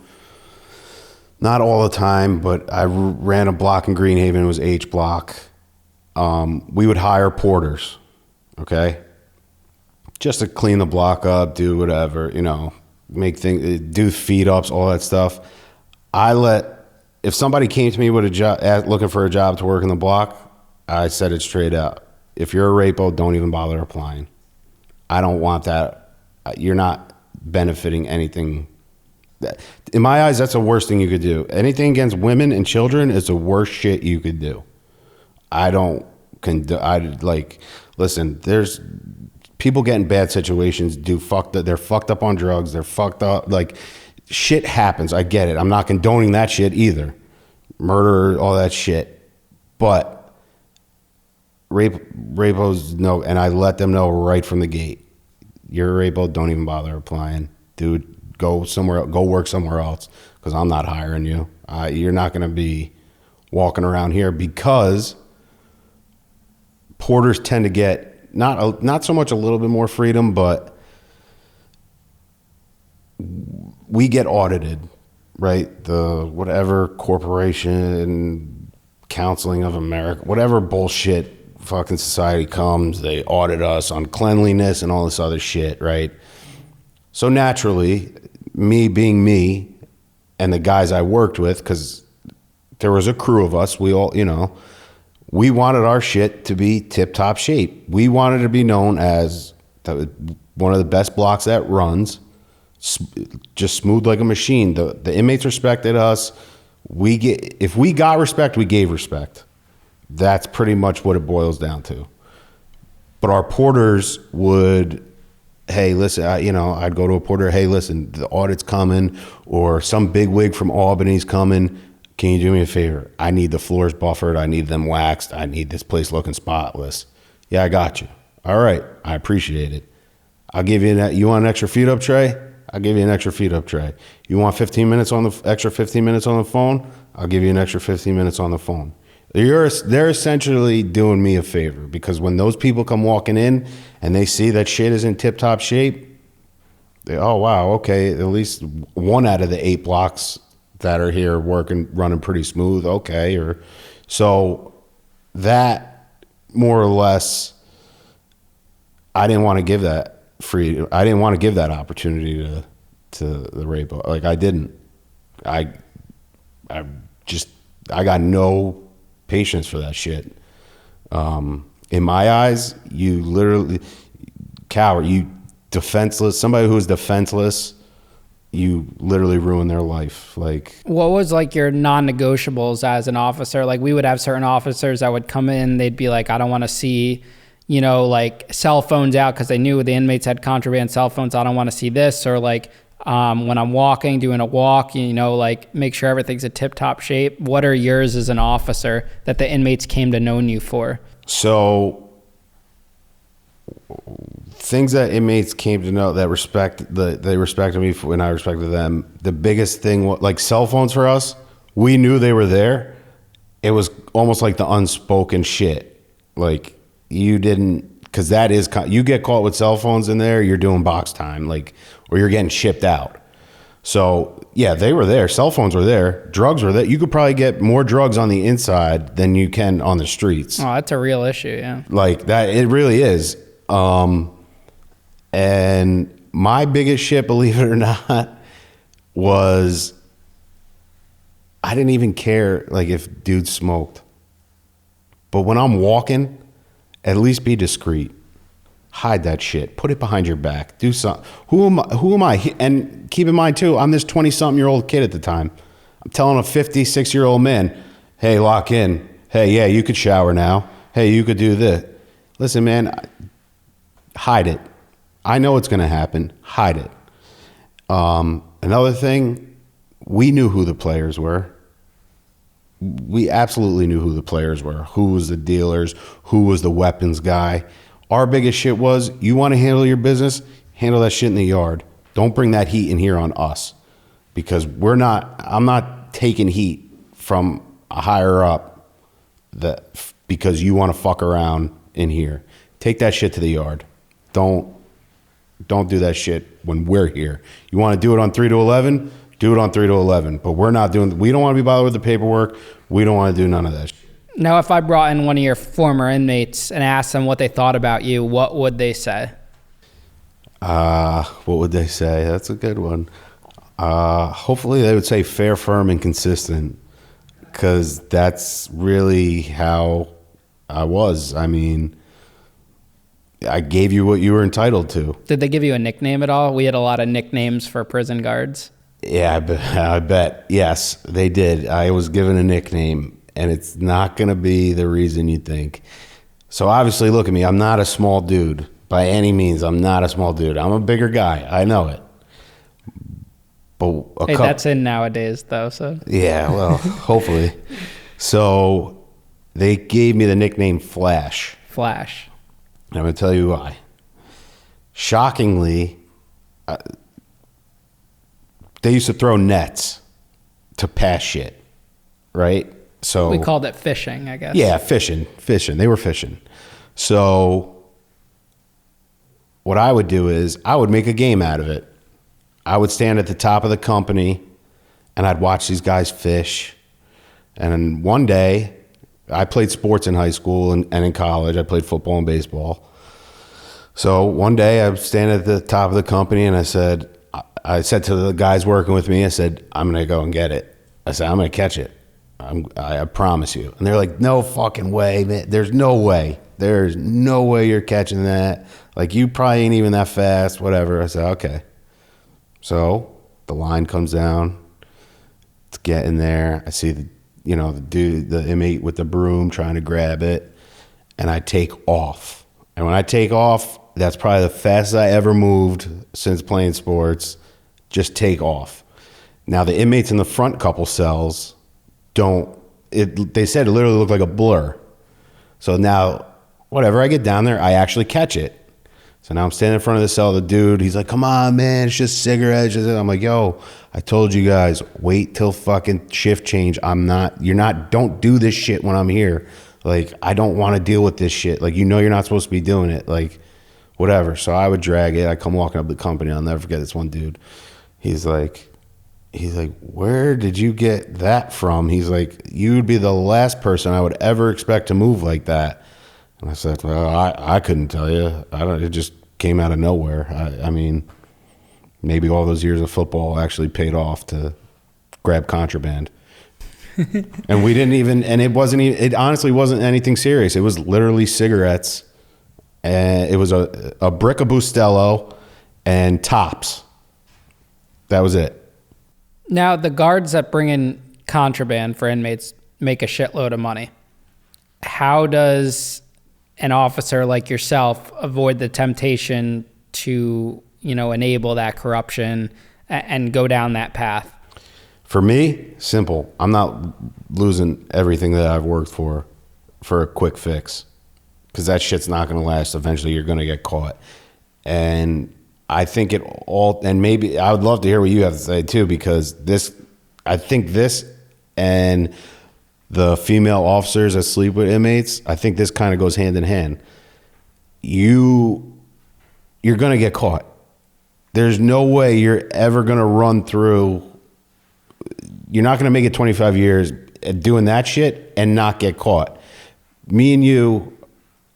not all the time, but I ran a block in Greenhaven. It was H block. We would hire porters. Okay, just to clean the block up, do whatever, make things, do feed ups, all that stuff. If somebody came to me with a job, looking for a job to work in the block, I said it straight out. If you're a rapo, don't even bother applying. I don't want that. You're not benefiting anything. In my eyes, that's the worst thing you could do. Anything against women and children is the worst shit you could do. Listen, there's people get in bad situations, they're fucked up on drugs, they're fucked up, like, shit happens, I get it. I'm not condoning that shit either. Murder, all that shit. But rapos, no, and I let them know right from the gate. You're a rapo, don't even bother applying. Dude, go somewhere, go work somewhere else, because I'm not hiring you. You're not going to be walking around here, because porters tend to get not so much a little bit more freedom, but we get audited, right? The whatever corporation, Counseling of America, whatever bullshit fucking society comes, they audit us on cleanliness and all this other shit, right? So naturally, me being me and the guys I worked with, because there was a crew of us, we all, we wanted our shit to be tip-top shape. We wanted to be known as one of the best blocks that runs, just smooth like a machine. The inmates respected us. If we got respect, we gave respect. That's pretty much what it boils down to. But our porters would, hey, listen, I'd go to a porter, hey, listen, the audit's coming, or some big wig from Albany's coming. Can you do me a favor? I need the floors buffered. I need them waxed. I need this place looking spotless. Yeah, I got you. All right. I appreciate it. I'll give you that. You want an extra feed up tray? I'll give you an extra feed up tray. You want extra 15 minutes on the phone? I'll give you an extra 15 minutes on the phone. They're essentially doing me a favor, because when those people come walking in and they see that shit is in tip-top shape, oh, wow, okay, at least one out of the 8 blocks that are here running pretty smooth, okay. So that, more or less, I didn't want to give that I didn't want to give that opportunity to the rape. Like, I didn't. I got no patience for that shit. In my eyes, you literally coward, you defenseless, somebody who's defenseless, you literally ruin their life. Like, what was like your non-negotiables as an officer? Like, we would have certain officers that would come in, they'd be like, I don't want to see, like cell phones out, because they knew the inmates had contraband cell phones. I don't want to see this. Or like, when I'm doing a walk, like make sure everything's a tip-top shape. What are yours as an officer that the inmates came to know you for? So things that inmates came to know that they respected me for, and I respected them. The biggest thing, like cell phones for us, we knew they were there. It was almost like the unspoken shit. Like, you didn't, because that is, you get caught with cell phones in there, you're doing box time, like, or you're getting shipped out. So yeah, they were there. Cell phones were there. Drugs were there. You could probably get more drugs on the inside than you can on the streets. Oh, that's a real issue. Yeah. Like that, it really is. And my biggest shit, believe it or not, was I didn't even care like if dudes smoked. But when I'm walking, at least be discreet. Hide that shit. Put it behind your back. Do something. Who am I? And keep in mind too, I'm this 20-something-year-old kid at the time. I'm telling a 56-year-old man, hey, lock in. Hey, yeah, you could shower now. Hey, you could do this. Listen, man, hide it. I know it's going to happen. Hide it. Another thing, we knew who the players were. We absolutely knew who the players were. Who was the dealers? Who was the weapons guy? Our biggest shit was, you want to handle your business? Handle that shit in the yard. Don't bring that heat in here on us, because I'm not taking heat from a higher up because you want to fuck around in here. Take that shit to the yard. Don't do that shit when we're here. You want to do it on 3 to 11? Do it on 3 to 11. But we don't want to be bothered with the paperwork. We don't want to do none of that shit. Now, if I brought in one of your former inmates and asked them what they thought about you, what would they say? What would they say? That's a good one. Hopefully they would say fair, firm, and consistent, because that's really how I was. I mean, I gave you what you were entitled to. Did they give you a nickname at all? We had a lot of nicknames for prison guards. Yeah, I bet. Yes, they did. I was given a nickname, and it's not going to be the reason you think. So obviously, look at me. I'm not a small dude. By any means, I'm not a small dude. I'm a bigger guy. I know it. But that's in nowadays, though. So yeah, well, hopefully. So they gave me the nickname Flash. Flash. And I'm going to tell you why. Shockingly, they used to throw nets to pass shit, right? So we called it fishing, I guess. Yeah, fishing. They were fishing. So what I would do is I would make a game out of it. I would stand at the top of the company and I'd watch these guys fish. And then one day, I played sports in high school and in college. I played football and baseball. So one day I was standing at the top of the company and I said to the guys working with me, I said, I'm going to go and get it. I said, I'm going to catch it. I promise you. And they're like, no fucking way, man. There's no way. There's no way you're catching that. Like, you probably ain't even that fast, whatever. I said, okay. So the line comes down. It's getting there. I see the dude, the inmate with the broom trying to grab it. And I take off. And when I take off, that's probably the fastest I ever moved since playing sports. Just take off. Now, the inmates in the front couple cells they said it literally looked like a blur. So now, whatever, I get down there, I actually catch it. So now I'm standing in front of the cell, the dude, he's like, come on, man, it's just cigarettes. I'm like, yo, I told you guys, wait till fucking shift change. Don't do this shit when I'm here. Like, I don't want to deal with this shit. Like, you're not supposed to be doing it. Like, whatever. So I would drag it. I come walking up the company. I'll never forget this one dude. He's like, where did you get that from? He's like, you'd be the last person I would ever expect to move like that. And I said, well, I couldn't tell you. It just came out of nowhere. I mean, maybe all those years of football actually paid off to grab contraband. And we didn't even, and it honestly wasn't anything serious. It was literally cigarettes. And it was a brick of Bustelo and tops. That was it. Now, the guards that bring in contraband for inmates make a shitload of money. How does an officer like yourself avoid the temptation to, enable that corruption and go down that path? For me, simple. I'm not losing everything that I've worked for a quick fix, because that shit's not going to last. Eventually, you're going to get caught. And I think and maybe I would love to hear what you have to say too, because I think this and the female officers that sleep with inmates, I think this kind of goes hand in hand. You're going to get caught. There's no way you're ever going to run through. You're not going to make it 25 years doing that shit and not get caught. Me and you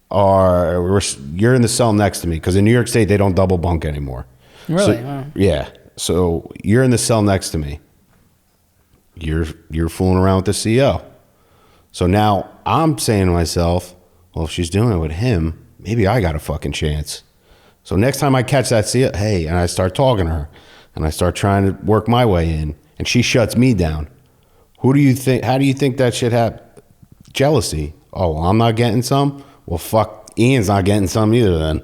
you're in the cell next to me, because in New York State they don't double bunk anymore. Really? So, wow. Yeah. So you're in the cell next to me. You're fooling around with the CO. So now I'm saying to myself, well, if she's doing it with him, maybe I got a fucking chance. So next time I catch that CO, hey, and I start talking to her, and I start trying to work my way in, and she shuts me down. How do you think that shit happened? Jealousy. Oh, well, I'm not getting some? Well, fuck, Ian's not getting some either then.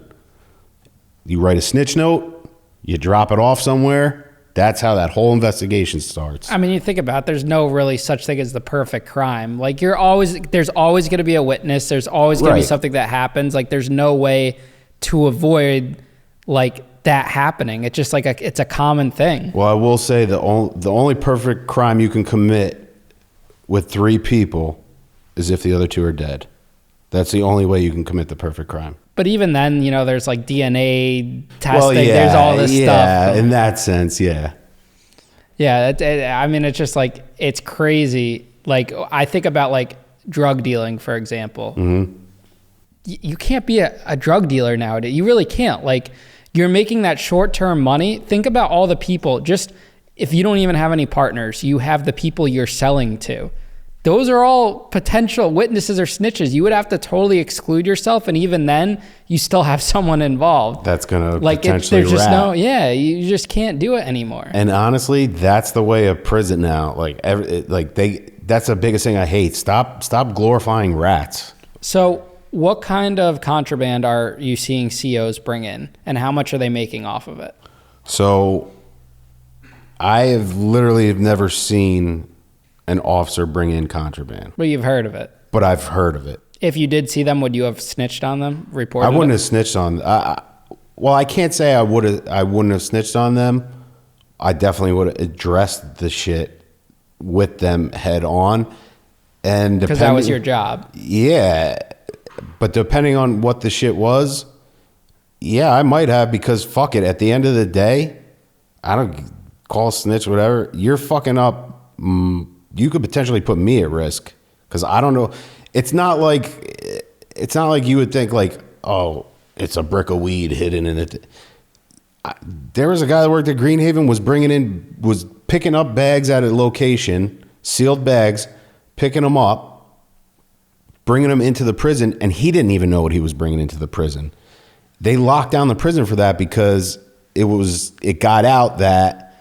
You write a snitch note, you drop it off somewhere. That's how that whole investigation starts. I mean, you think about it, there's no really such thing as the perfect crime. Like, there's always going to be a witness. There's always going to be something that happens. Like, there's no way to avoid, like, that happening. It's just like it's a common thing. Well, I will say the only perfect crime you can commit with 3 people is if the other 2 are dead. That's the only way you can commit the perfect crime. But even then, there's like DNA testing. There's all this stuff. Yeah, in that sense, yeah. Yeah, I mean, it's just like, it's crazy. Like, I think about like drug dealing, for example. Mm-hmm. You can't be a drug dealer nowadays. You really can't. Like, you're making that short-term money. Think about all the people. Just if you don't even have any partners, you have the people you're selling to. Those are all potential witnesses or snitches. You would have to totally exclude yourself, and even then, you still have someone involved. That's gonna potentially there's just rat. You just can't do it anymore. And honestly, that's the way of prison now. That's the biggest thing I hate. Stop glorifying rats. So, what kind of contraband are you seeing COs bring in, and how much are they making off of it? So, I have literally never seen an officer bring in contraband. But you've heard of it. But I've heard of it. If you did see them, would you have snitched on them? Reported? I wouldn't have snitched on. Well, I can't say I wouldn't have snitched on them. I definitely would have addressed the shit with them head on. And because that was your job. Yeah. But depending on what the shit was, yeah, I might have, because fuck it. At the end of the day, I don't call snitch, whatever. You're fucking up. You could potentially put me at risk, because I don't know. It's not like you would think like, oh, it's a brick of weed hidden in it. There was a guy that worked at Greenhaven, was picking up bags at a location, sealed bags, picking them up, bringing them into the prison, and he didn't even know what he was bringing into the prison. They locked down the prison for that because it got out that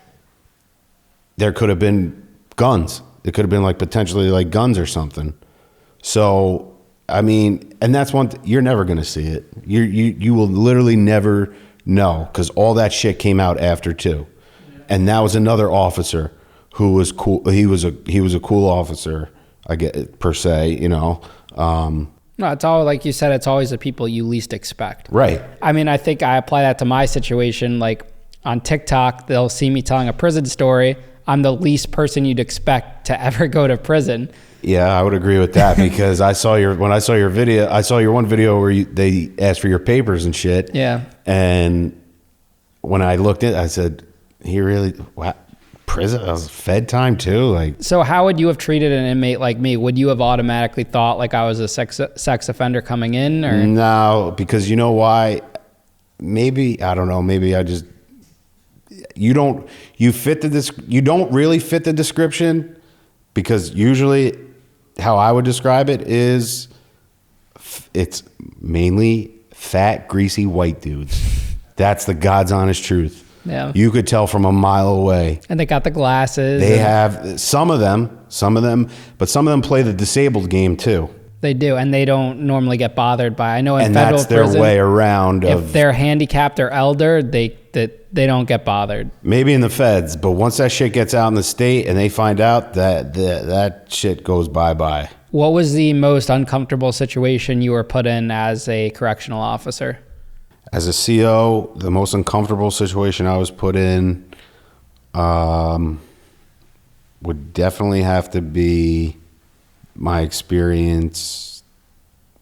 there could have been guns. It could have been like potentially like guns or something. So, I mean, and that's one, you're never going to see it. You will literally never know, because all that shit came out after too. And that was another officer who was cool. He was a cool officer, I get per se, you know. No, it's all, like you said, it's always the people you least expect. Right. I mean, I think I apply that to my situation. Like on TikTok, they'll see me telling a prison story. I'm the least person you'd expect to ever go to prison. Yeah, I would agree with that, because when I saw your video, I saw your one video where they asked for your papers and shit. Yeah. And when I looked at it, I said, he really, wow, prison, that was Fed time too. Like, so how would you have treated an inmate like me? Would you have automatically thought like I was a sex offender coming in, or? No, because you know why? Maybe, I don't know, maybe I just, you don't really fit the description, because usually how I would describe it is it's mainly fat, greasy white dudes. That's the God's honest truth. Yeah. You could tell from a mile away. And they got the glasses. They have some of them, but some of them play the disabled game too. They do, and they don't normally get bothered by. I know in and federal that's their prison, way around. If they're handicapped or elder, they don't get bothered. Maybe in the feds, but once that shit gets out in the state and they find out, that shit goes bye-bye. What was the most uncomfortable situation you were put in as a correctional officer? As a CO, the most uncomfortable situation I was put in would definitely have to be my experience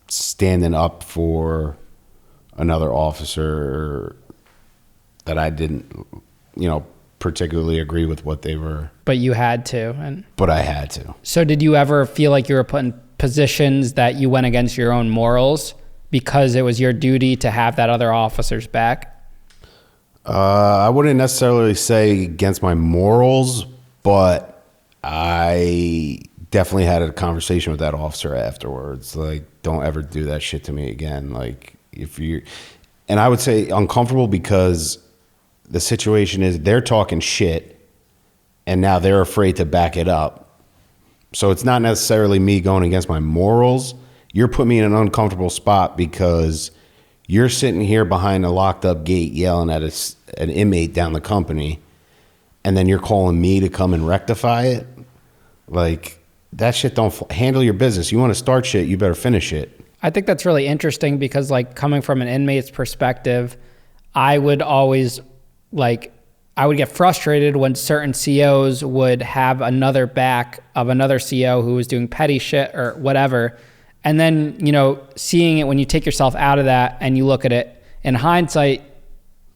standing up for another officer that I didn't, particularly agree with what they were. But you had to. But I had to. So did you ever feel like you were put in positions that you went against your own morals because it was your duty to have that other officer's back? I wouldn't necessarily say against my morals, but I definitely had a conversation with that officer afterwards. Like, don't ever do that shit to me again. Like, and I would say uncomfortable because the situation is they're talking shit and now they're afraid to back it up. So it's not necessarily me going against my morals. You're putting me in an uncomfortable spot because you're sitting here behind a locked up gate yelling at an inmate down the company, and then you're calling me to come and rectify it. Like, that shit don't handle your business. You want to start shit, you better finish it. I think that's really interesting because, like, coming from an inmate's perspective, I would always, I would get frustrated when certain COs would have another back of another CO who was doing petty shit or whatever. And then, seeing it when you take yourself out of that and you look at it in hindsight,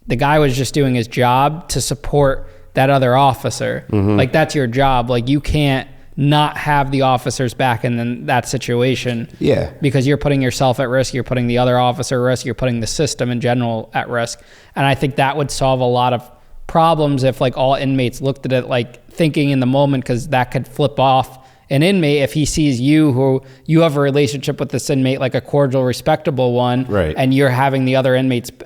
the guy was just doing his job to support that other officer. Mm-hmm. Like, that's your job. Like, you can't not have the officers back in that situation. Yeah. Because you're putting yourself at risk, you're putting the other officer at risk, you're putting the system in general at risk. And I think that would solve a lot of problems if all inmates looked at it thinking in the moment, because that could flip off an inmate if he sees you have a relationship with this inmate, like a cordial, respectable one, right, and you're having the other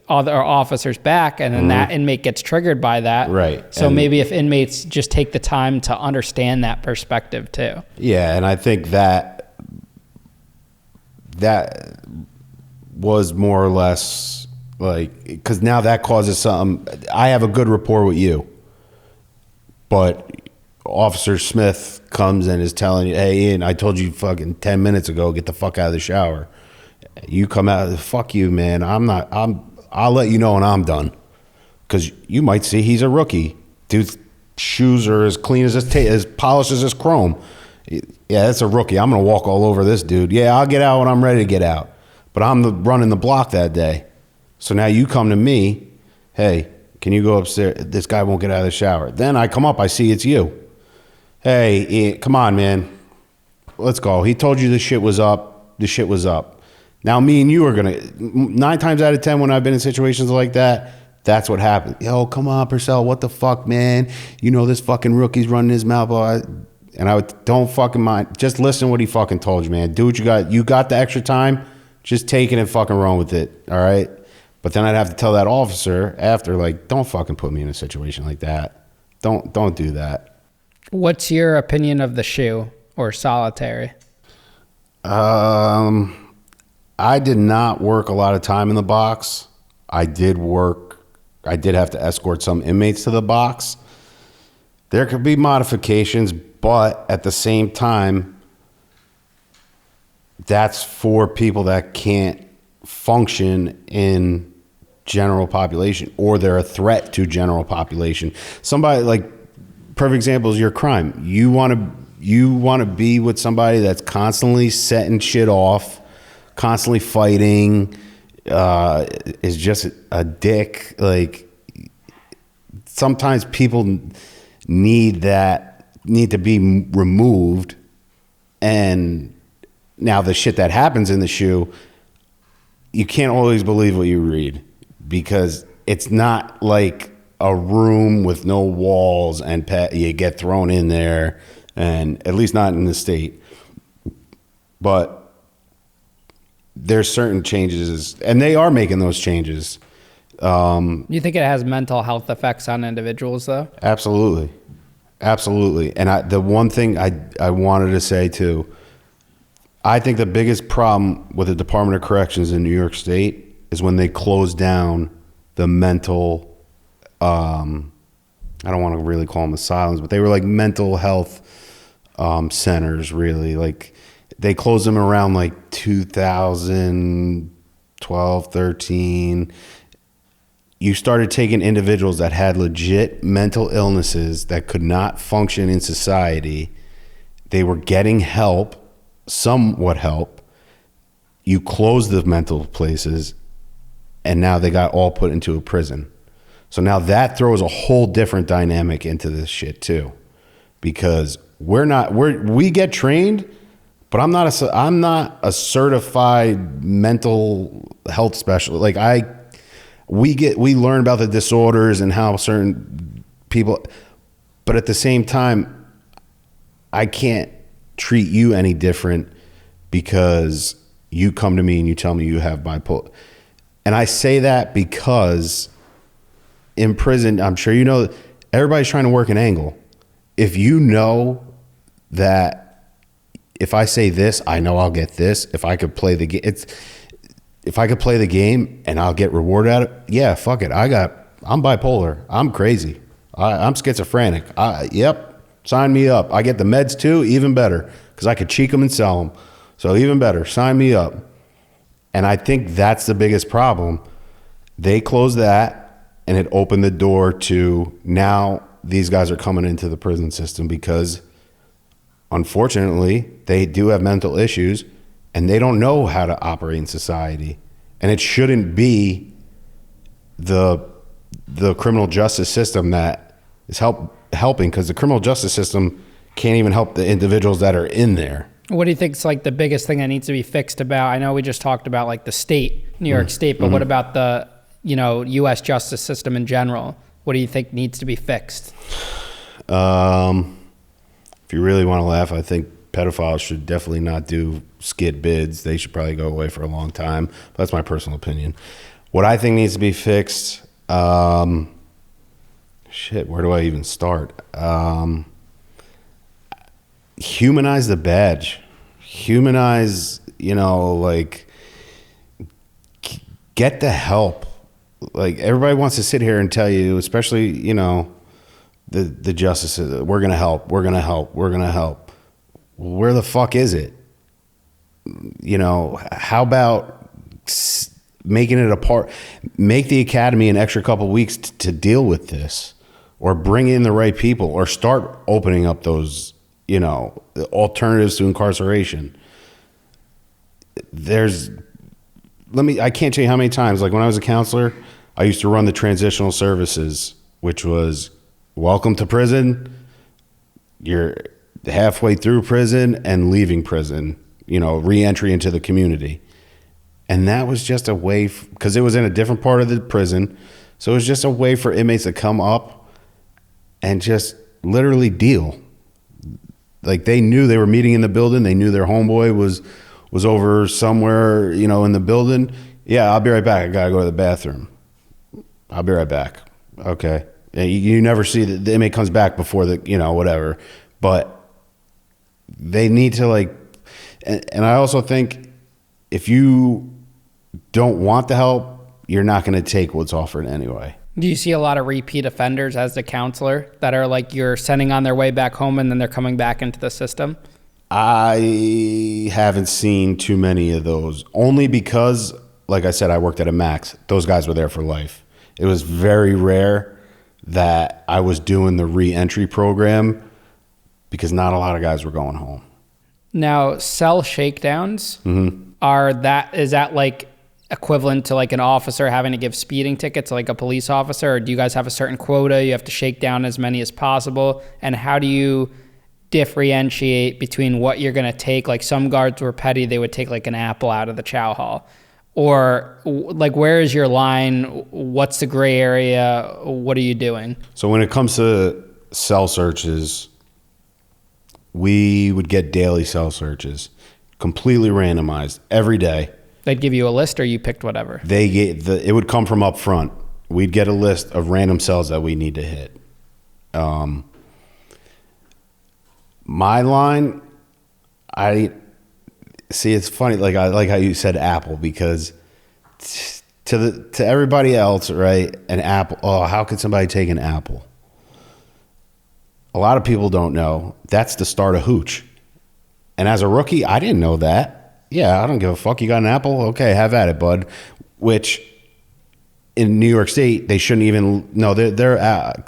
officers back, and then that inmate gets triggered by that. Right. So maybe if inmates just take the time to understand that perspective too. Yeah, and I think that was more or less because now that causes something. I have a good rapport with you, but Officer Smith comes and is telling you, hey, Ian, I told you fucking 10 minutes ago, get the fuck out of the shower. You come out, fuck you, man. I'll let you know when I'm done. Because you might see he's a rookie. Dude's shoes are as clean as as polished as this chrome. Yeah, that's a rookie. I'm going to walk all over this dude. Yeah, I'll get out when I'm ready to get out. But I'm running the block that day. So now you come to me, hey, can you go upstairs? This guy won't get out of the shower. Then I come up, I see it's you. Hey, Ian, come on, man. Let's go. He told you this shit was up. This shit was up. Now me and you are going to, 9 times out of 10 when I've been in situations like that, that's what happened. Yo, come on, Purcell. What the fuck, man? You know this fucking rookie's running his mouth. And I would, don't fucking mind. Just listen to what he fucking told you, man. Do what you got. You got the extra time. Just take it and fucking run with it. All right? But then I'd have to tell that officer after, like, don't fucking put me in a situation like that. Don't do that. What's your opinion of the shoe or solitary? I did not work a lot of time in the box. I did have to escort some inmates to the box. There could be modifications, but at the same time, that's for people that can't function in general population, or they're a threat to general population. Somebody, like, perfect example is your crime. You want to be with somebody that's constantly setting shit off, constantly fighting, is just a dick. Like, sometimes people need to be removed. And now the shit that happens in the shoe, you can't always believe what you read, because it's not like a room with no walls and you get thrown in there, and at least not in the state. But there's certain changes, and they are making those changes. You think it has mental health effects on individuals, though? Absolutely. Absolutely. And the one thing I wanted to say, too, I think the biggest problem with the Department of Corrections in New York State is when they close down the mental, I don't want to really call them asylums, but they were like mental health centers, really. Like, they closed them around like 2012, 13. You started taking individuals that had legit mental illnesses that could not function in society. They were getting help, somewhat help. You closed the mental places, and now they got all put into a prison. So now that throws a whole different dynamic into this shit too, because we get trained, but I'm not a certified mental health specialist. Like, we learn about the disorders and how certain people, but at the same time, I can't treat you any different because you come to me and you tell me you have bipolar. And I say that because in prison, I'm sure you know, everybody's trying to work an angle. If you know that if I say this, I know I'll get this. If I could play the game, if I could play the game and I'll get rewarded at it, yeah, fuck it. I'm bipolar. I'm crazy. I'm schizophrenic. Yep, sign me up. I get the meds too, even better, because I could cheek them and sell them. So even better, sign me up. And I think that's the biggest problem. They closed that, and it opened the door to now these guys are coming into the prison system because, unfortunately, they do have mental issues and they don't know how to operate in society. And it shouldn't be the criminal justice system that is helping, because the criminal justice system can't even help the individuals that are in there. What do you think is like the biggest thing that needs to be fixed about? I know we just talked about like the state, New York State, but what about the, U.S. justice system in general? What do you think needs to be fixed? If you really want to laugh, I think pedophiles should definitely not do skid bids. They should probably go away for a long time. But that's my personal opinion. What I think needs to be fixed, where do I even start? Humanize the badge. Humanize, get the help. Like, everybody wants to sit here and tell you, especially, the justices, we're going to help. Where the fuck is it? How about making it a part, make the academy an extra couple weeks to deal with this? or bring in the right people, or start opening up those, you know, alternatives to incarceration. I can't tell you how many times, like when I was a counselor, I used to run the transitional services, which was welcome to prison, you're halfway through prison and leaving prison, you know, re-entry into the community. And that was just a way, because it was in a different part of the prison, so it was just a way for inmates to come up and just literally deal. Like they knew they were meeting in the building, they knew their homeboy was over somewhere, you know, in the building. Yeah, I'll be right back, I gotta go to the bathroom. I'll be right back. Okay. You never see the inmate comes back before the, you know, whatever. But they need to like, and I also think if you don't want the help, you're not going to take what's offered anyway. Do you see a lot of repeat offenders as the counselor that are like you're sending on their way back home and then they're coming back into the system? I haven't seen too many of those, only because, like I said, I worked at a max. Those guys were there for life. It was very rare that I was doing the re-entry program because not a lot of guys were going home. Now, cell shakedowns, Mm-hmm. is that like equivalent to like an officer having to give speeding tickets to like a police officer, or do you guys have a certain quota? You have to shake down as many as possible? And how do you differentiate between what you're going to take? Like some guards were petty, they would take like an apple out of the chow hall. Or like, where is your line? What's the gray area? What are you doing? So when it comes to cell searches, we would get daily cell searches, completely randomized every day. They'd give you a list, or you picked whatever? It would come from up front. We'd get a list of random cells that we need to hit. My line, see, it's funny. Like I like how you said apple, because to everybody else, right? An apple. Oh, how could somebody take an apple? A lot of people don't know that's the start of hooch. And as a rookie, I didn't know that. Yeah, I don't give a fuck. You got an apple? Okay, have at it, bud. Which in New York State, they shouldn't even. No,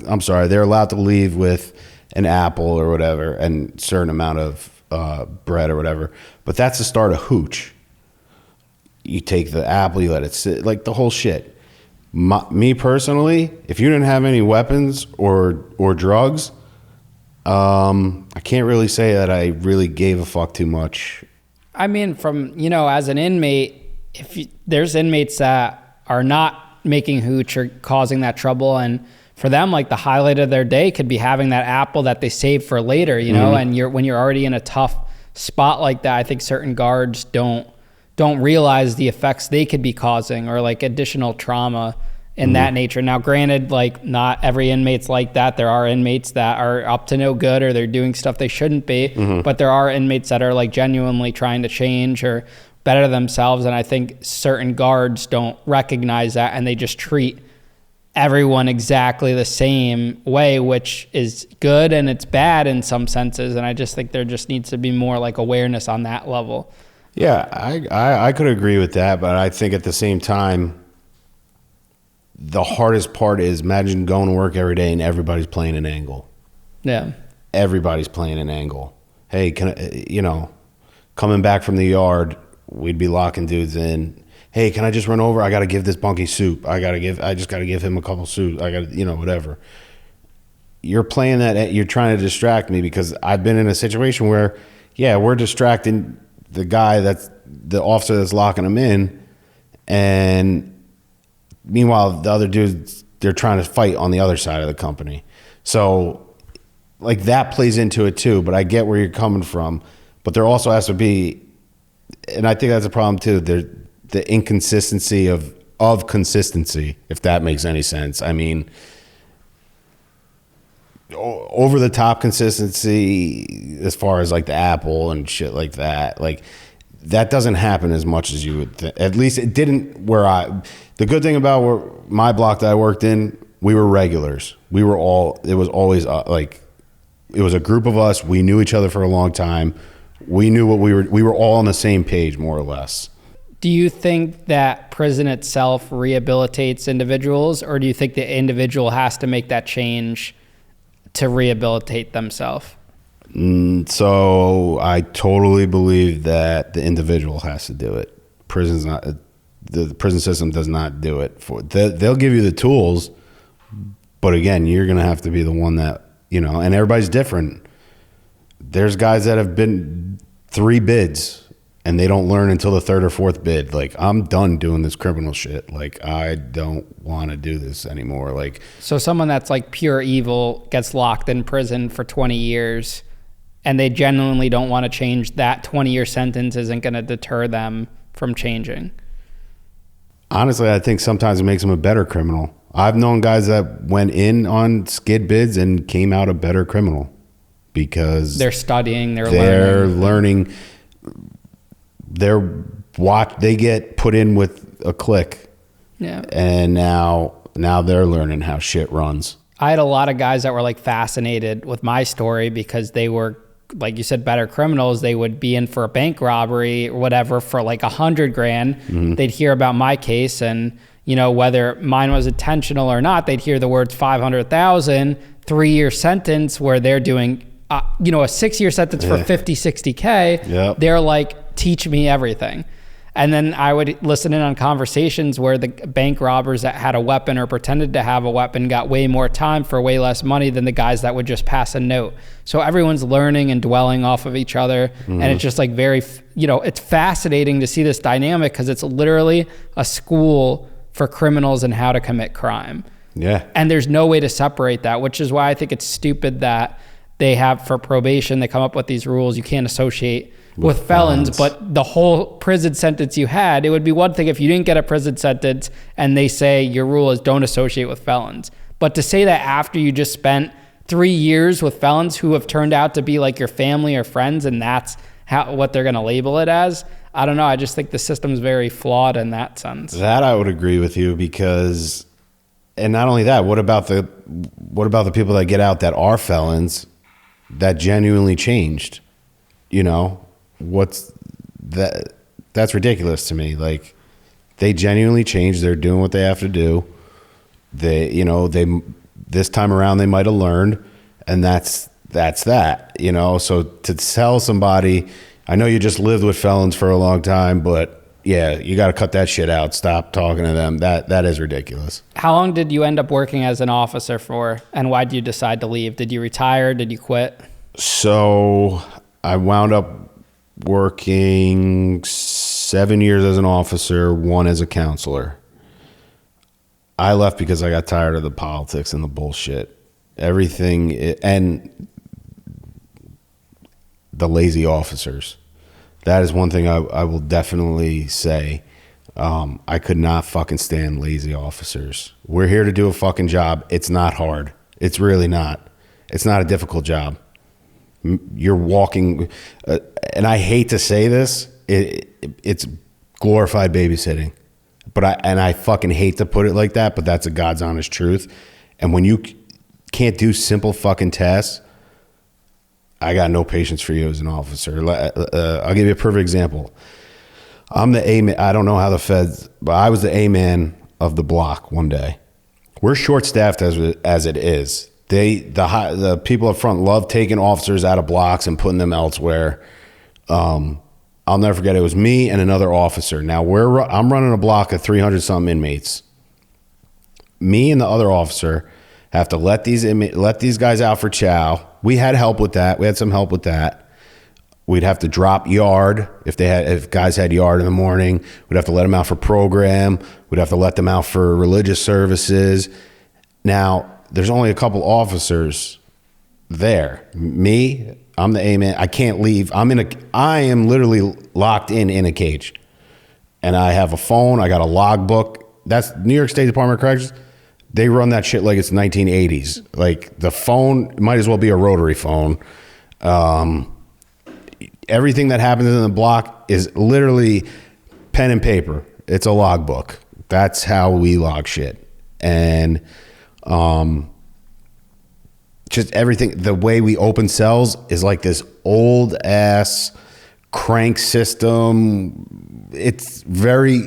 I'm sorry. They're allowed to leave with an apple or whatever, and certain amount of bread or whatever. But that's the start of hooch. You take the apple, you let it sit, like the whole shit. Me personally, if you didn't have any weapons or drugs, I can't really say that I really gave a fuck too much. I mean, from, you know, as an inmate, there's inmates that are not making hooch or causing that trouble, and for them, like the highlight of their day could be having that apple that they saved for later, you know. And when you're already in a tough spot like that, I think certain guards don't realize the effects they could be causing, or like additional trauma in that nature. Now, granted, like not every inmate's like that. There are inmates that are up to no good, or they're doing stuff they shouldn't be. But there are inmates that are like genuinely trying to change or better themselves. And I think certain guards don't recognize that, and they just treat everyone exactly the same way, which is good and it's bad in some senses. And I just think there just needs to be more like awareness on that level. Yeah, I could agree with that, but I think at the same time, the hardest part is, imagine going to work every day and everybody's playing an angle. Yeah. Everybody's playing an angle. Hey, coming back from the yard, we'd be locking dudes in. Hey, can I just run over? I got to give this bunkie soup. I just got to give him a couple soup. I got to, whatever. You're playing that, you're trying to distract me, because I've been in a situation where, yeah, we're distracting the guy the officer that's locking him in, and meanwhile the other dudes, they're trying to fight on the other side of the company. So like that plays into it too, but I get where you're coming from. But there also has to be, and I think that's a problem too, the inconsistency of consistency, if that makes any sense. I mean, over the top consistency as far as like the apple and shit like that, like that doesn't happen as much as you would think. At least it didn't the good thing about my block that I worked in, we were regulars. It was always it was a group of us. We knew each other for a long time. We knew what we were all on the same page, more or less. Do you think that prison itself rehabilitates individuals, or do you think the individual has to make that change to rehabilitate themselves? So I totally believe that the individual has to do it. Prison's not, the prison system does not do it for. They'll give you the tools, but again, you're gonna have to be the one that, you know. And everybody's different. There's guys that have been 3 bids and they don't learn until the 3rd or 4th bid. Like, I'm done doing this criminal shit. Like, I don't want to do this anymore. Like, so someone that's like pure evil gets locked in prison for 20 years and they genuinely don't want to change, that 20-year sentence isn't going to deter them from changing. Honestly, I think sometimes it makes them a better criminal. I've known guys that went in on skid bids and came out a better criminal because they're studying, they're learning. They get put in with a click. Yeah. And now they're learning how shit runs. I had a lot of guys that were like fascinated with my story because they were, like you said, better criminals. They would be in for a bank robbery or whatever for like $100,000. Mm-hmm. They'd hear about my case, and you know, whether mine was intentional or not, they'd hear the words 500,000, 3-year sentence where they're doing, you know, a 6-year sentence for 50, 60K. Yep. They're like, teach me everything. And then I would listen in on conversations where the bank robbers that had a weapon or pretended to have a weapon got way more time for way less money than the guys that would just pass a note. So everyone's learning and dwelling off of each other. Mm-hmm. And it's just like very, you know, it's fascinating to see this dynamic because it's literally a school for criminals and how to commit crime. Yeah. And there's no way to separate that, which is why I think it's stupid that they have for probation, they come up with these rules. You can't associate with felons, but the whole prison sentence you had, it would be one thing if you didn't get a prison sentence and they say your rule is don't associate with felons. But to say that after you just spent 3 years with felons who have turned out to be like your family or friends, and that's what they're going to label it as, I don't know. I just think the system's very flawed in that sense. That I would agree with you because, and not only that, what about the people that get out that are felons that genuinely changed? You know, what's that? That's ridiculous to me. Like, they genuinely changed. They're doing what they have to do. This time around they might have learned, and that's that. You know, so to tell somebody, I know you just lived with felons for a long time, but yeah, you got to cut that shit out. Stop talking to them. That is ridiculous. How long did you end up working as an officer for, and why did you decide to leave? Did you retire? Did you quit? So I wound up working 7 years as an officer, 1 as a counselor. I left because I got tired of the politics and the bullshit. Everything, and the lazy officers. That is one thing I will definitely say. I could not fucking stand lazy officers. We're here to do a fucking job. It's not hard. It's really not. It's not a difficult job. You're walking, and I hate to say this, it's glorified babysitting. But I fucking hate to put it like that, but that's a God's honest truth. And when you can't do simple fucking tasks, I got no patience for you as an officer. I'll give you a perfect example. I'm the A-man. I don't know how the feds, but I was the A-man of the block one day. We're short-staffed as it is. The people up front love taking officers out of blocks and putting them elsewhere. I'll never forget, it was me and another officer. Now I'm running a block of 300-something inmates. Me and the other officer have to let these guys out for chow. We had help with that. We had some help with that. We'd have to drop yard if guys had yard in the morning. We'd have to let them out for program. We'd have to let them out for religious services. Now, there's only a couple officers there. Me, I'm the A-man. I can't leave. I am literally locked in a cage. And I have a phone. I got a logbook. That's New York State Department of Corrections. They run that shit like it's 1980s. Like, the phone might as well be a rotary phone. Everything that happens in the block is literally pen and paper. It's a logbook. That's how we log shit. And just everything, the way we open cells is like this old ass crank system. It's very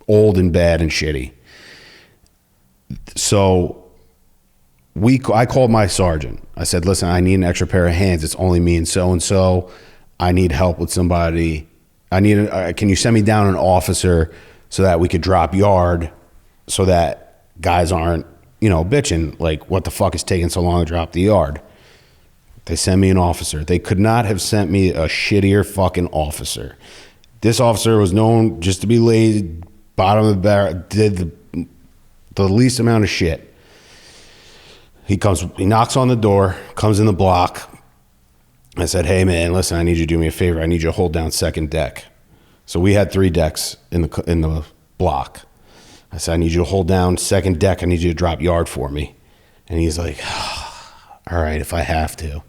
old and bad and shitty. So I called my sergeant. I said, listen, I need an extra pair of hands. It's only me and so. I need help with somebody. Can you send me down an officer so that we could drop yard so that guys aren't, bitching like, what the fuck is taking so long to drop the yard? They sent me an officer. They could not have sent me a shittier fucking officer. This officer was known just to be lazy, bottom of the barrel, did the least amount of shit. He knocks on the door, comes in the block. I said, hey man, listen, I need you to do me a favor. I need you to hold down second deck. So we had 3 decks in the block. I said, I need you to hold down second deck. I need you to drop yard for me. And he's like, all right, if I have to.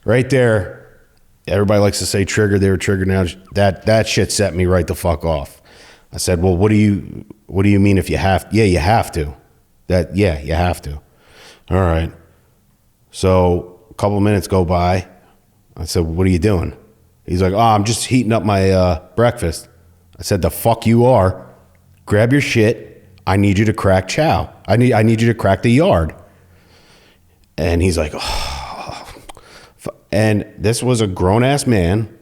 Right there, everybody likes to say trigger. They were triggered now. That shit set me right the fuck off. I said, well, what do you mean if you have? Yeah, you have to. You have to. All right. So a couple of minutes go by. I said, what are you doing? He's like, I'm just heating up my breakfast. I said, the fuck you are. Grab your shit. I need you to crack chow. I need you to crack the yard. And he's like, and this was a grown-ass man,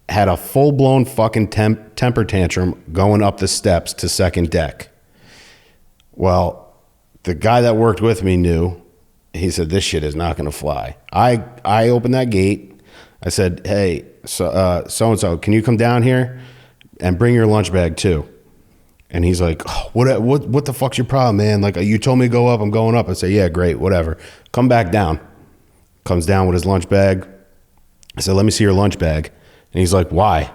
had a full-blown fucking temper tantrum going up the steps to second deck. Well, the guy that worked with me knew. He said, this shit is not going to fly. I opened that gate. I said, hey, so-and-so, can you come down here and bring your lunch bag too? And he's like, what the fuck's your problem, man? Like, you told me to go up, I'm going up. I say, yeah, great, whatever. Come back down. Comes down with his lunch bag. I said, let me see your lunch bag. And he's like, why?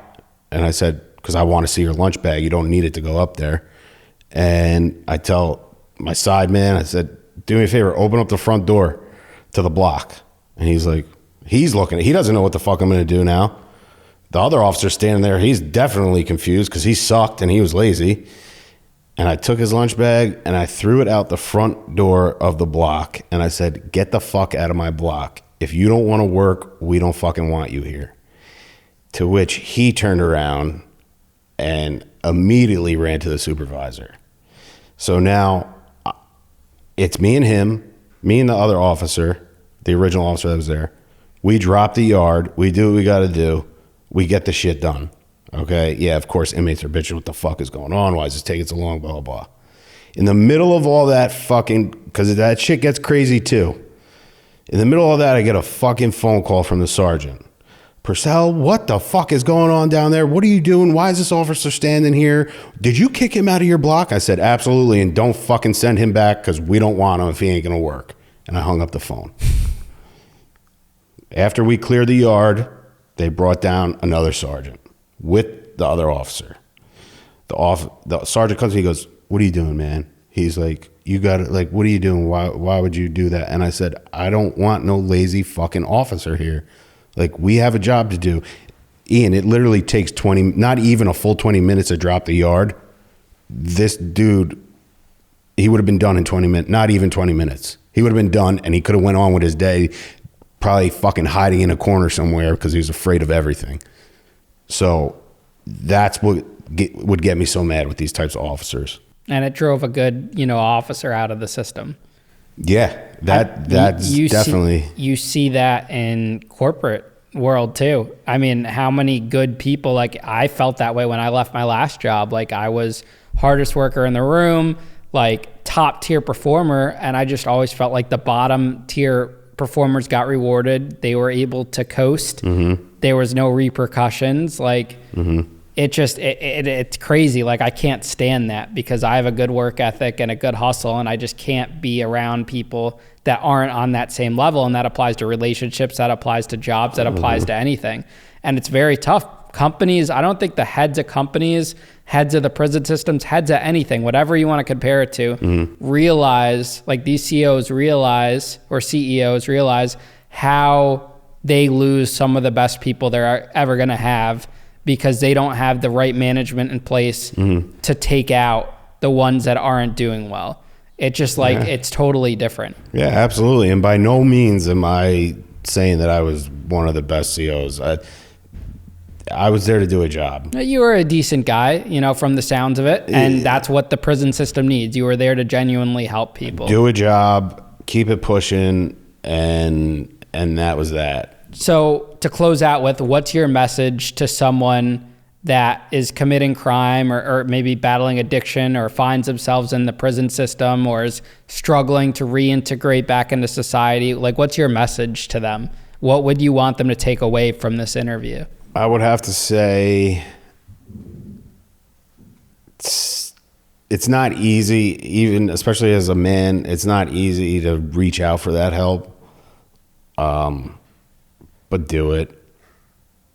And I said, because I want to see your lunch bag. You don't need it to go up there. And I tell my side man, I said, do me a favor, open up the front door to the block. And he's like, he's looking, he doesn't know what the fuck I'm going to do now. The other officer standing there, he's definitely confused because he sucked and he was lazy. And I took his lunch bag and I threw it out the front door of the block. And I said, get the fuck out of my block. If you don't want to work, we don't fucking want you here. To which he turned around and immediately ran to the supervisor. So now it's me and him, me and the other officer, the original officer that was there. We drop the yard. We do what we got to do. We get the shit done. Okay, yeah, of course, inmates are bitching, what the fuck is going on? Why is this taking so long? Blah, blah, blah. In the middle of all that fucking, because that shit gets crazy too. In the middle of that, I get a fucking phone call from the sergeant. Purcell, what the fuck is going on down there? What are you doing? Why is this officer standing here? Did you kick him out of your block? I said, absolutely, and don't fucking send him back because we don't want him if he ain't going to work. And I hung up the phone. After we cleared the yard, they brought down another sergeant with the other officer. The sergeant comes to me, he goes, what are you doing, man? He's like, you got it. Like, what are you doing? Why would you do that? And I said, I don't want no lazy fucking officer here. Like, we have a job to do. Ian, it literally takes not even a full 20 minutes to drop the yard. This dude, he would have been done in 20 minutes, not even 20 minutes. He would have been done and he could have went on with his day, probably fucking hiding in a corner somewhere because he was afraid of everything. So that's what would get me so mad with these types of officers. And it drove a good, officer out of the system. Yeah, that's definitely. You see that in corporate world too. I mean, how many good people, like I felt that way when I left my last job. Like I was hardest worker in the room, like top tier performer. And I just always felt like the bottom tier performers got rewarded. They were able to coast. Mm-hmm. There was no repercussions. Like it's crazy. Like I can't stand that because I have a good work ethic and a good hustle, and I just can't be around people that aren't on that same level. And that applies to relationships, that applies to jobs, that applies to anything. And it's very tough. Companies, I don't think the heads of companies, heads of the prison systems, heads of anything, whatever you want to compare it to, realize, like these CEOs realize, or CEOs realize how they lose some of the best people they're ever going to have because they don't have the right management in place to take out the ones that aren't doing well. It's just like, it's totally different. Yeah, absolutely. And by no means am I saying that I was one of the best CEOs. I was there to do a job. You were a decent guy, from the sounds of it. And that's what the prison system needs. You were there to genuinely help people. Do a job, keep it pushing, and that was that. So to close out with, what's your message to someone that is committing crime or maybe battling addiction or finds themselves in the prison system or is struggling to reintegrate back into society? Like, what's your message to them? What would you want them to take away from this interview? I would have to say it's not easy, even especially as a man, it's not easy to reach out for that help. But do it.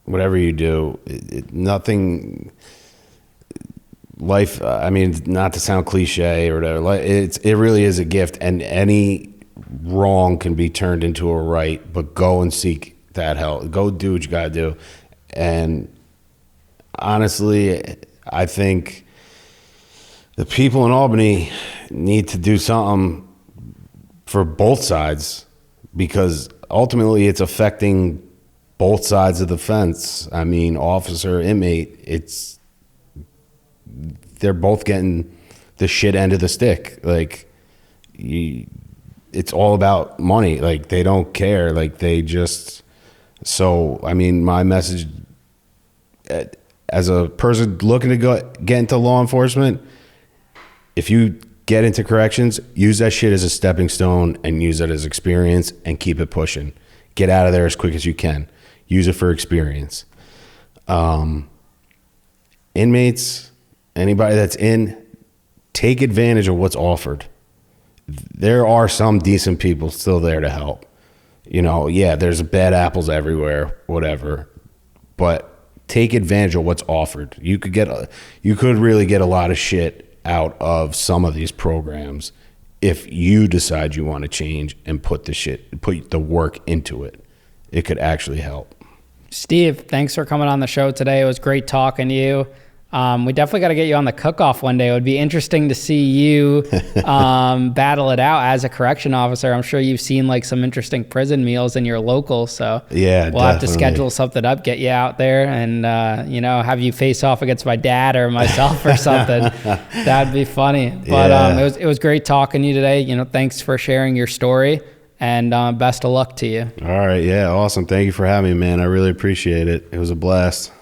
Whatever you do, nothing, life, I mean, not to sound cliche or whatever, it really is a gift, and any wrong can be turned into a right, but go and seek that help. Go do what you gotta do. And honestly, I think the people in Albany need to do something for both sides, because ultimately it's affecting both sides of the fence. I mean, officer, inmate, they're both getting the shit end of the stick. Like, it's all about money. Like, they don't care. Like, they just, so, I mean, my message as a person looking to get into law enforcement, if you get into corrections, use that shit as a stepping stone and use it as experience and keep it pushing. Get out of there as quick as you can. Use it for experience. Inmates, anybody that's in, take advantage of what's offered. There are some decent people still there to help. You know, yeah, there's bad apples everywhere, whatever. But take advantage of what's offered. You could really get a lot of shit out of some of these programs if you decide you want to change and put the work into it. It could actually help. Steve, thanks for coming on the show today. It was great talking to you. We definitely got to get you on the cook-off one day. It would be interesting to see you battle it out as a correction officer. I'm sure you've seen like some interesting prison meals in your local, so yeah, we'll have to schedule something up, get you out there, and have you face off against my dad or myself or something. That'd be funny. But it was great talking to you today. Thanks for sharing your story, and best of luck to you. All right, yeah, awesome. Thank you for having me, man. I really appreciate it. It was a blast.